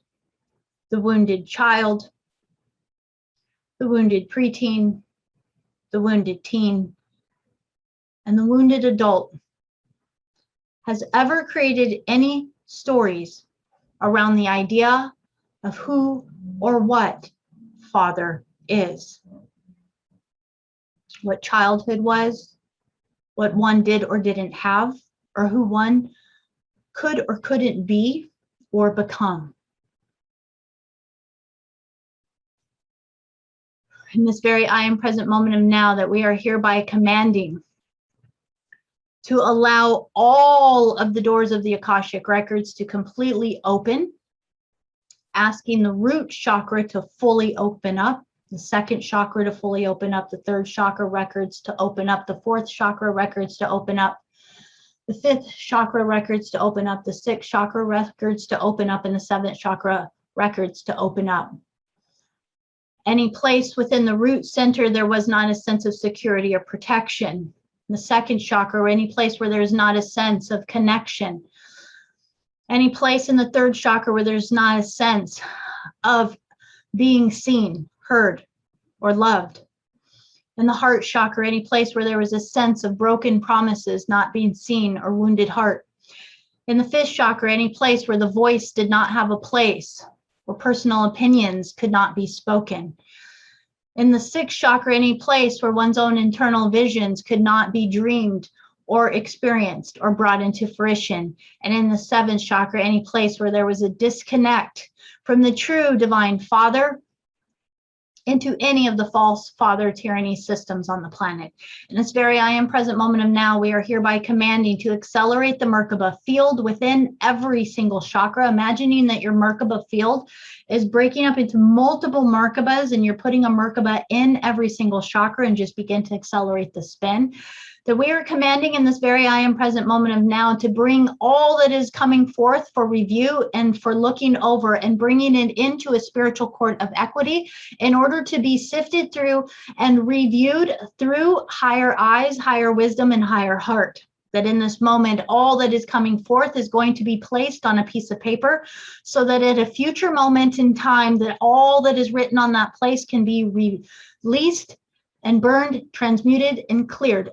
Speaker 1: the wounded child, the wounded preteen, the wounded teen, and the wounded adult has ever created any stories around the idea of who or what father is, what childhood was, what one did or didn't have, or who one could or couldn't be or become. In this very I am present moment of now, that we are hereby commanding to allow all of the doors of the Akashic records to completely open, asking the root chakra to fully open up, the second chakra to fully open up, the third chakra records to open up, the fourth chakra records to open up, the fifth chakra records to open up, the sixth chakra records to open up, and the seventh chakra records to open up. Any place within the root center there was not a sense of security or protection. The second chakra, or any place where there's not a sense of connection. Any place in the third chakra where there's not a sense of being seen, heard, or loved. In the heart chakra, any place where there was a sense of broken promises, not being seen, or wounded heart. In the fifth chakra, any place where the voice did not have a place, where personal opinions could not be spoken. In the sixth chakra, any place where one's own internal visions could not be dreamed or experienced or brought into fruition. And in the seventh chakra, any place where there was a disconnect from the true divine father into any of the false father tyranny systems on the planet. In this very I am present moment of now, we are hereby commanding to accelerate the Merkaba field within every single chakra, imagining that your Merkaba field is breaking up into multiple Merkabas, and you're putting a Merkaba in every single chakra, and just begin to accelerate the spin. That we are commanding in this very I am present moment of now to bring all that is coming forth for review and for looking over and bringing it into a spiritual court of equity in order to be sifted through and reviewed through higher eyes, higher wisdom, and higher heart. That in this moment, all that is coming forth is going to be placed on a piece of paper so that at a future moment in time, that all that is written on that place can be released and burned, transmuted, and cleared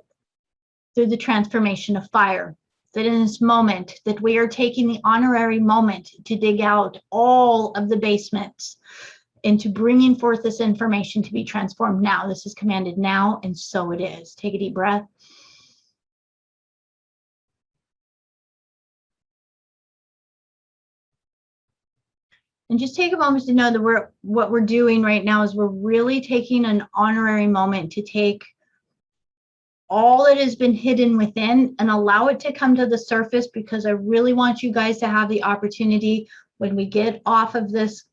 Speaker 1: through the transformation of fire. That in this moment, that we are taking the honorary moment to dig out all of the basements into bringing forth this information to be transformed now. This is commanded now, and so it is. Take a deep breath. And just take a moment to know that what we're doing right now is we're really taking an honorary moment to take all that has been hidden within and allow it to come to the surface, because I really want you guys to have the opportunity when we get off of this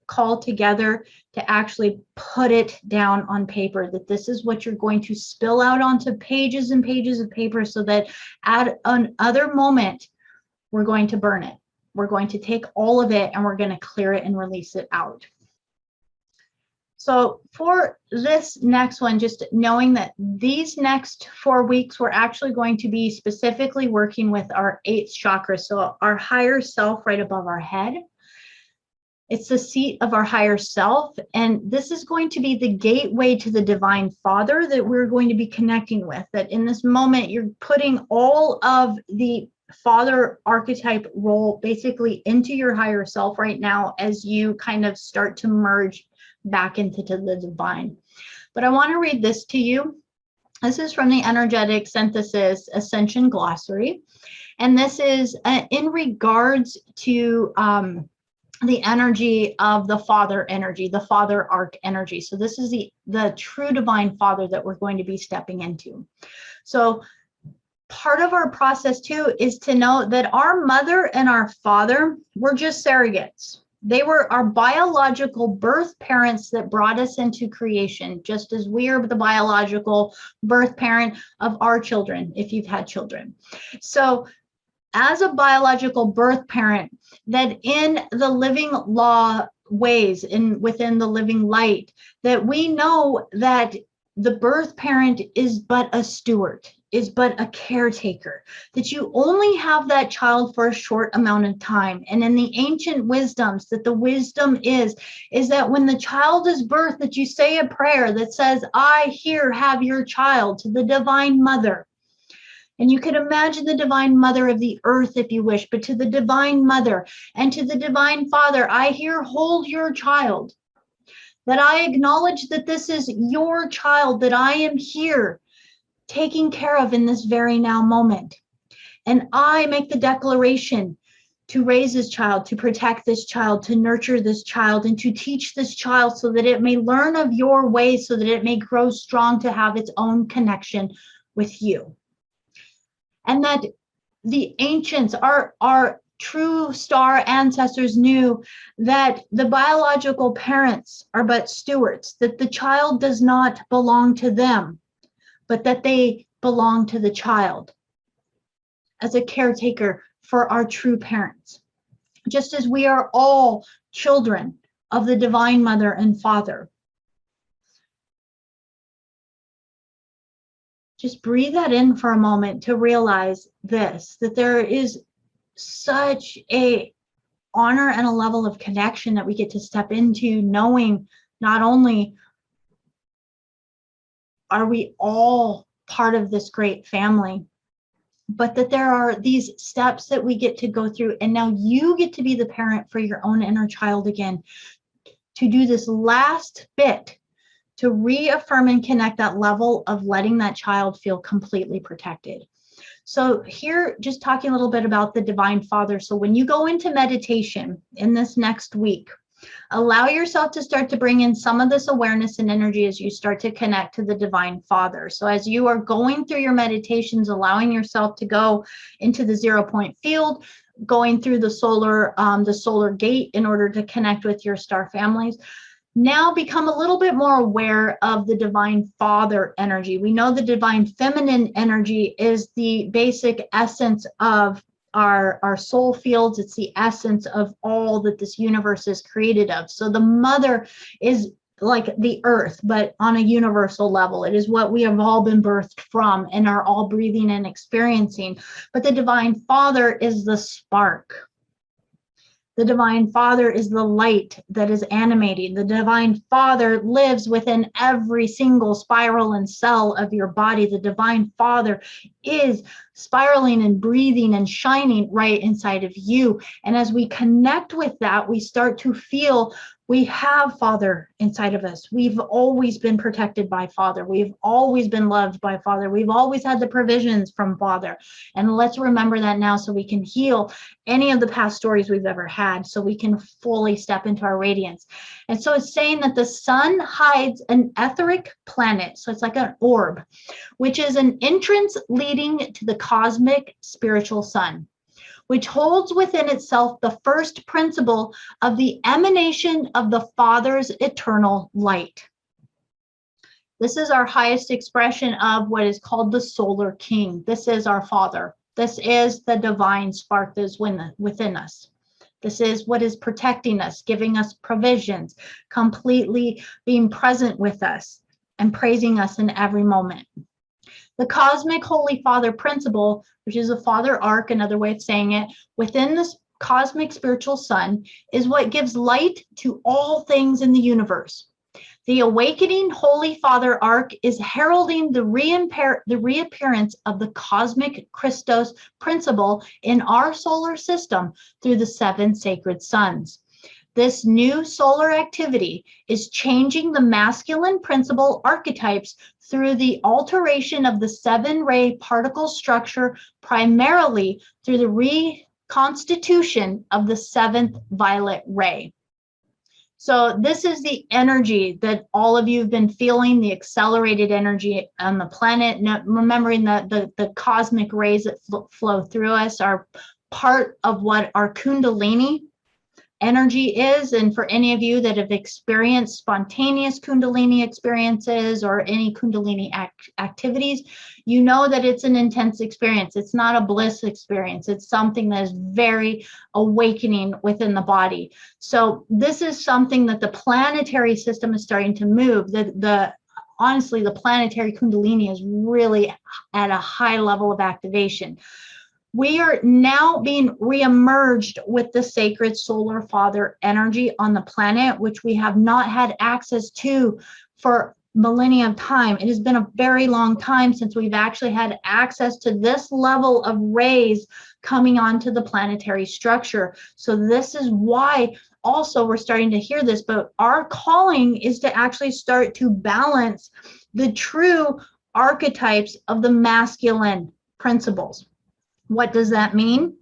Speaker 1: call together to actually put it down on paper, that this is what you're going to spill out onto pages and pages of paper, so that at another moment, we're going to burn it. We're going to take all of it and we're going to clear it and release it out. So for this next one, just knowing that these next 4 weeks, we're actually going to be specifically working with our 8th chakra. So our higher self right above our head. It's the seat of our higher self. And this is going to be the gateway to the divine father that we're going to be connecting with. That in this moment, you're putting all of the father archetype role basically into your higher self right now as you kind of start to merge back into the divine. But I want to read this to you. This is from the Energetic Synthesis Ascension Glossary. And this is in regards to the energy of the father energy, the father arc energy. So this is the true divine father that we're going to be stepping into. So part of our process too is to know that our mother and our father were just surrogates. They were our biological birth parents that brought us into creation, just as we are the biological birth parent of our children, if you've had children. So as a biological birth parent, that in the living law ways, within the living light, that we know that the birth parent is but a steward, is but a caretaker, that you only have that child for a short amount of time. And in the ancient wisdoms, that the wisdom is that when the child is birthed, that you say a prayer that says, I here have your child, to the divine mother. And you can imagine the divine mother of the earth if you wish, but to the divine mother and to the divine father, I here hold your child. That I acknowledge that this is your child, that I am here taking care of in this very now moment. And I make the declaration to raise this child, to protect this child, to nurture this child, and to teach this child so that it may learn of your ways, so that it may grow strong to have its own connection with you. And that the ancients, our true star ancestors, knew that the biological parents are but stewards, that the child does not belong to them, but that they belong to the child as a caretaker for our true parents. Just as we are all children of the divine mother and father. Just breathe that in for a moment to realize this, that there is such a honor and a level of connection that we get to step into, knowing not only are we all part of this great family, but that there are these steps that we get to go through. And now you get to be the parent for your own inner child again, to do this last bit, to reaffirm and connect that level of letting that child feel completely protected. So here, just talking a little bit about the Divine Father. So when you go into meditation in this next week, allow yourself to start to bring in some of this awareness and energy as you start to connect to the Divine Father. So as you are going through your meditations, allowing yourself to go into the 0 point field, going through the solar gate in order to connect with your star families. Now become a little bit more aware of the Divine Father energy. We know the Divine Feminine energy is the basic essence of our soul fields. It's the essence of all that this universe is created of. So the mother is like the earth, but on a universal level. It is what we have all been birthed from and are all breathing and experiencing. But the Divine Father is the spark. The Divine Father is the light that is animating. The Divine Father lives within every single spiral and cell of your body. The Divine Father is spiraling and breathing and shining right inside of you. And as we connect with that, we start to feel we have Father inside of us. We've always been protected by Father. We've always been loved by Father. We've always had the provisions from Father. And let's remember that now so we can heal any of the past stories we've ever had, so we can fully step into our radiance. And so it's saying that the sun hides an etheric planet. So it's like an orb, which is an entrance leading to the cosmic spiritual sun, which holds within itself the first principle of the emanation of the Father's eternal light. This is our highest expression of what is called the solar king. This is our Father. This is the divine spark that is within us. This is what is protecting us, giving us provisions, completely being present with us and praising us in every moment. The cosmic Holy Father principle, which is a Father arc, another way of saying it, within this cosmic spiritual sun, is what gives light to all things in the universe. The awakening Holy Father arc is heralding the reappearance of the cosmic Christos principle in our solar system through the 7 sacred suns. This new solar activity is changing the masculine principle archetypes through the alteration of the 7-ray particle structure, primarily through the reconstitution of the 7th violet ray. So this is the energy that all of you have been feeling, the accelerated energy on the planet. Now, remembering that the cosmic rays that flow through us are part of what our Kundalini energy is. And for any of you that have experienced spontaneous Kundalini experiences or any Kundalini activities, you know that it's an intense experience. It's not a bliss experience. It's something that is very awakening within the body. So this is something that the planetary system is starting to move. The honestly, the planetary kundalini is really at a high level of activation. We are now being re-emerged with the sacred solar father energy on the planet, which we have not had access to for millennia of time. It has been a very long time since we've actually had access to this level of rays coming onto the planetary structure. So this is why also we're starting to hear this, but our calling is to actually start to balance the true archetypes of the masculine principles. What does that mean?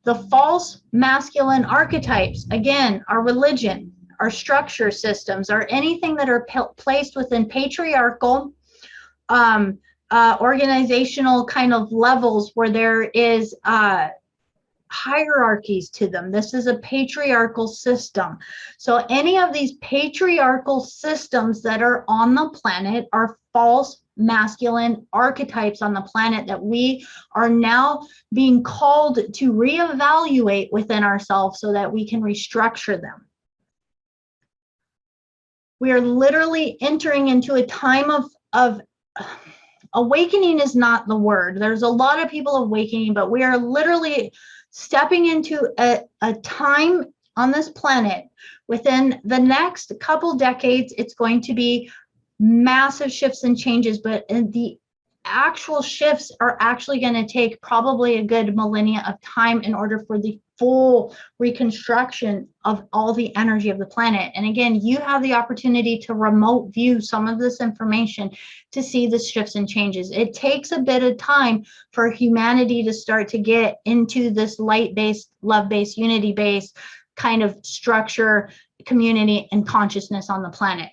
Speaker 1: The false masculine archetypes, again, our religion, our structure systems, or anything that are placed within patriarchal organizational kind of levels where there is hierarchies to them. This is a patriarchal system. So any of these patriarchal systems that are on the planet are false masculine archetypes on the planet that we are now being called to reevaluate within ourselves so that we can restructure them. We are literally entering into a time of awakening is not the word. There's a lot of people awakening, but we are literally stepping into a time on this planet. Within the next couple decades, it's going to be massive shifts and changes, but the actual shifts are actually going to take probably a good millennia of time in order for the full reconstruction of all the energy of the planet. And again, you have the opportunity to remote view some of this information to see the shifts and changes. It takes a bit of time for humanity to start to get into this light-based, love-based, unity-based kind of structure, community, and consciousness on the planet.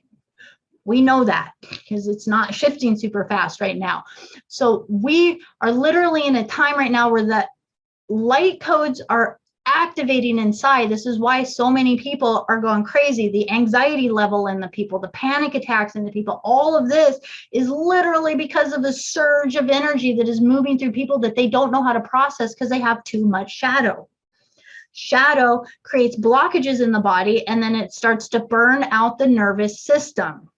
Speaker 1: We know that because it's not shifting super fast right now. So we are literally in a time right now where the light codes are activating inside. This is why so many people are going crazy. The anxiety level in the people, the panic attacks in the people, all of this is literally because of the surge of energy that is moving through people that they don't know how to process because they have too much shadow. Shadow creates blockages in the body, and then it starts to burn out the nervous system.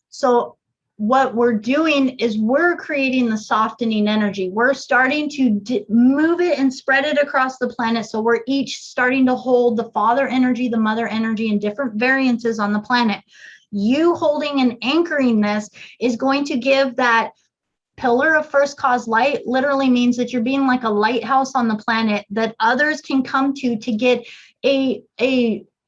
Speaker 1: So what we're doing is we're creating the softening energy. We're starting to move it and spread it across the planet. So we're each starting to hold the father energy, the mother energy in different variances on the planet. You holding and anchoring this is going to give that pillar of first cause light. Literally means that you're being like a lighthouse on the planet that others can come to get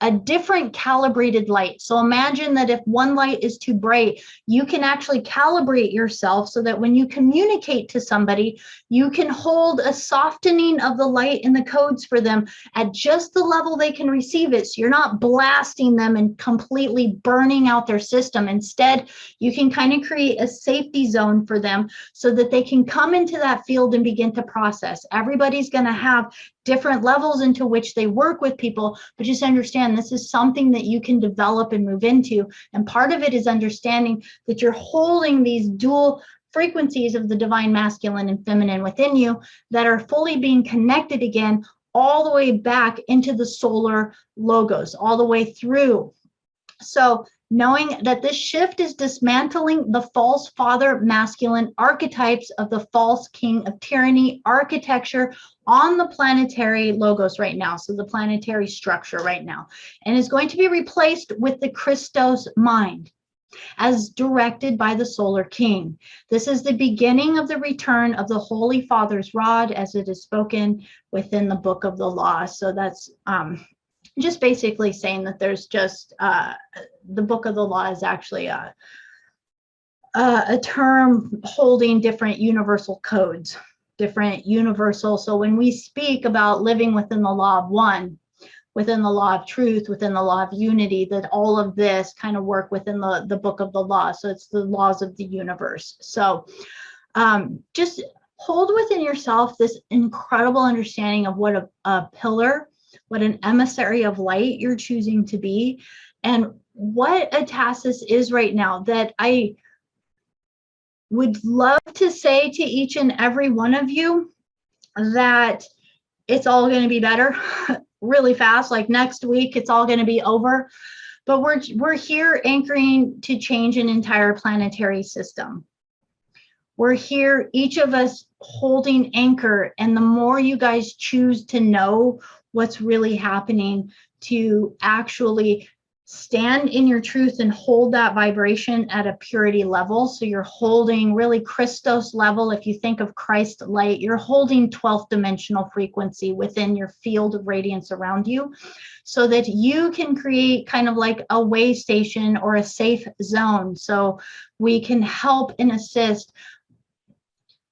Speaker 1: a different calibrated light. So imagine that if one light is too bright, you can actually calibrate yourself so that when you communicate to somebody, you can hold a softening of the light and the codes for them at just the level they can receive it. So you're not blasting them and completely burning out their system. Instead, you can kind of create a safety zone for them so that they can come into that field and begin to process. Everybody's going to have different levels into which they work with people, but just understand this is something that you can develop and move into. And part of it is understanding that you're holding these dual frequencies of the divine masculine and feminine within you that are fully being connected again, all the way back into the solar logos, all the way through. So knowing that this shift is dismantling the false father masculine archetypes of the false king of tyranny architecture on the planetary logos right now, so the planetary structure right now, and is going to be replaced with the Christos mind as directed by the solar king. This is the beginning of the return of the Holy Father's rod as it is spoken within the book of the law. So that's just basically saying that there's just the book of the law is actually a term holding different universal codes, different universal. So when we speak about living within the law of one, within the law of truth, within the law of unity, that all of this kind of work within the book of the law. So it's the laws of the universe. So just hold within yourself this incredible understanding of what a pillar, what an emissary of light you're choosing to be, and what a task is right now that I would love to say to each and every one of you that it's all going to be better really fast, like next week, it's all going to be over. But we're here anchoring to change an entire planetary system. We're here, each of us holding anchor, and the more you guys choose to know what's really happening, to actually stand in your truth and hold that vibration at a purity level. So you're holding really Christos level. If you think of Christ light, you're holding 12th dimensional frequency within your field of radiance around you, so that you can create kind of like a way station or a safe zone. So we can help and assist.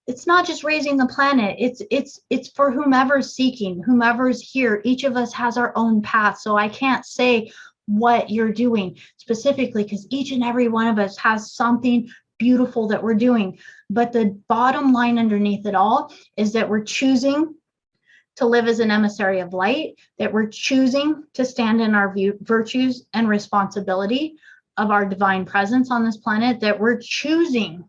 Speaker 1: It's not just raising the planet, it's for whomever's seeking, whomever's here. Each of us has our own path. So I can't say what you're doing specifically, because each and every one of us has something beautiful that we're doing. But the bottom line underneath it all is that we're choosing to live as an emissary of light, that we're choosing to stand in our virtues and responsibility of our divine presence on this planet, that we're choosing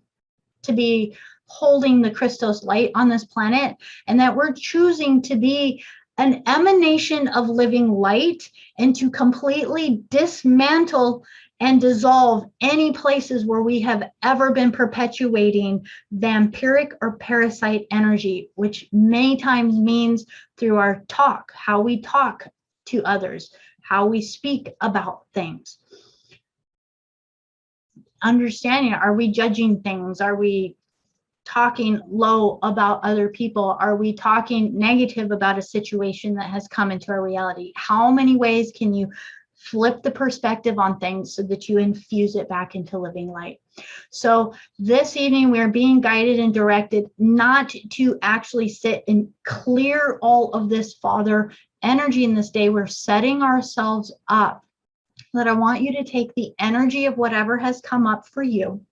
Speaker 1: to be holding the Christos light on this planet, and that we're choosing to be an emanation of living light, and to completely dismantle and dissolve any places where we have ever been perpetuating vampiric or parasite energy, which many times means through our talk, how we talk to others, how we speak about things. Understanding, are we judging things? Are we talking low about other people? Are we talking negative about a situation that has come into our reality? How many ways can you flip the perspective on things so that you infuse it back into living light? So this evening we are being guided and directed not to actually sit and clear all of this Father energy in this day. We're setting ourselves up that I want you to take the energy of whatever has come up for you,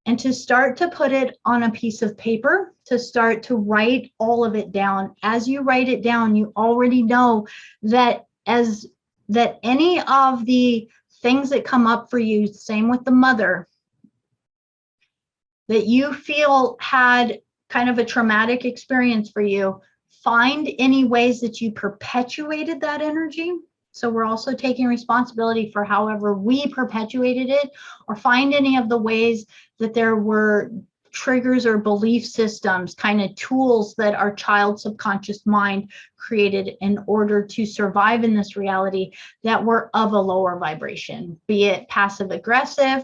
Speaker 1: and to start to put it on a piece of paper, to start to write all of it down. As you write it down, you already know that any of the things that come up for you, same with the mother, that you feel had kind of a traumatic experience for you, find any ways that you perpetuated that energy. So we're also taking responsibility for however we perpetuated it, or find any of the ways that there were triggers or belief systems, kind of tools that our child's subconscious mind created in order to survive in this reality that were of a lower vibration, be it passive aggressive.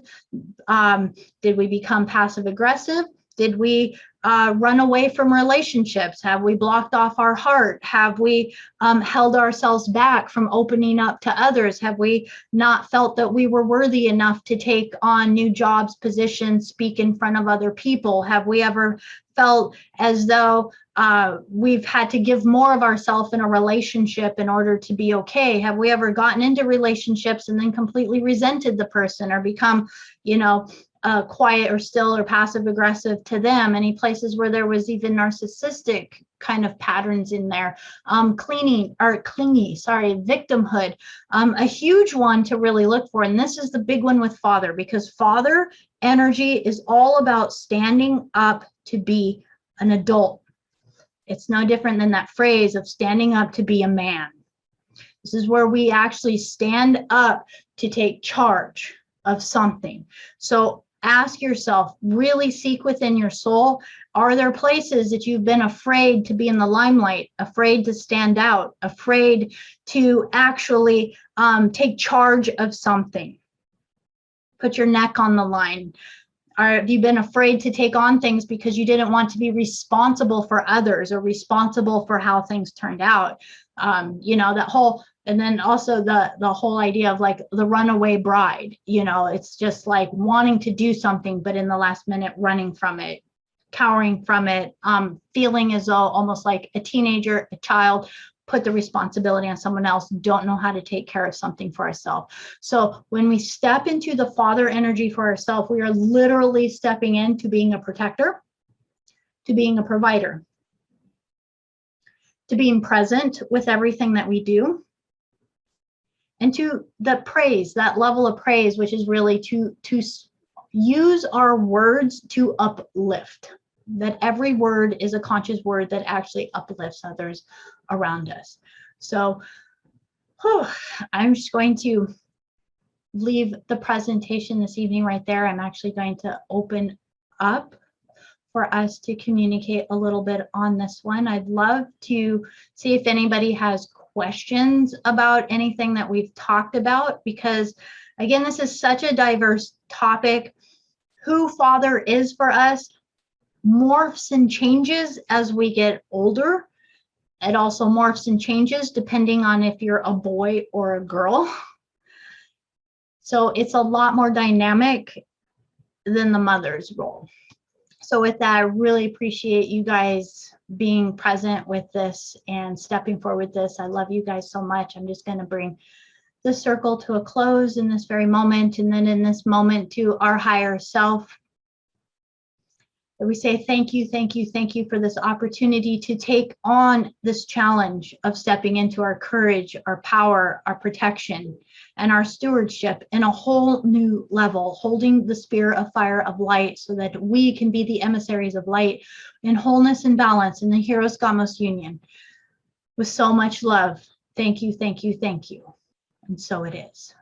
Speaker 1: Did we become passive aggressive? Did we run away from relationships? Have we blocked off our heart? Have we held ourselves back from opening up to others? Have we not felt that we were worthy enough to take on new jobs, positions, speak in front of other people? Have we ever felt as though we've had to give more of ourselves in a relationship in order to be okay? Have we ever gotten into relationships and then completely resented the person, or become, quiet or still or passive aggressive to them? Any places where there was even narcissistic kind of patterns in there, clingy, victimhood, a huge one to really look for. And this is the big one with Father, because Father energy is all about standing up to be an adult. It's no different than that phrase of standing up to be a man. This is where we actually stand up to take charge of something. So ask yourself, really seek within your soul, are there places that you've been afraid to be in the limelight, afraid to stand out, afraid to actually take charge of something, put your neck on the line? Or have you been afraid to take on things because you didn't want to be responsible for others or responsible for how things turned out? That whole, and then also the whole idea of like the runaway bride, it's just like wanting to do something, but in the last minute running from it, cowering from it, feeling as though almost like a teenager, a child, put the responsibility on someone else, don't know how to take care of something for ourselves. So when we step into the Father energy for ourselves, we are literally stepping into being a protector, to being a provider, to being present with everything that we do, and to the praise, that level of praise, which is really to use our words to uplift. That every word is a conscious word that actually uplifts others around us. So Whew, I'm just going to leave the presentation this evening right there. I'm actually going to open up for us to communicate a little bit on this one. I'd love to see if anybody has questions about anything that we've talked about, because again, this is such a diverse topic. Who Father is for us morphs and changes as we get older. It also morphs and changes depending on if you're a boy or a girl. So it's a lot more dynamic than the mother's role. So with that, I really appreciate you guys being present with this and stepping forward with this. I love you guys so much. I'm just going to bring the circle to a close in this very moment. And then in this moment to our higher self, we say thank you, thank you, thank you for this opportunity to take on this challenge of stepping into our courage, our power, our protection, and our stewardship in a whole new level, holding the spear of fire of light so that we can be the emissaries of light in wholeness and balance in the Heroes Gamos union. With so much love, thank you, thank you, thank you. And so it is.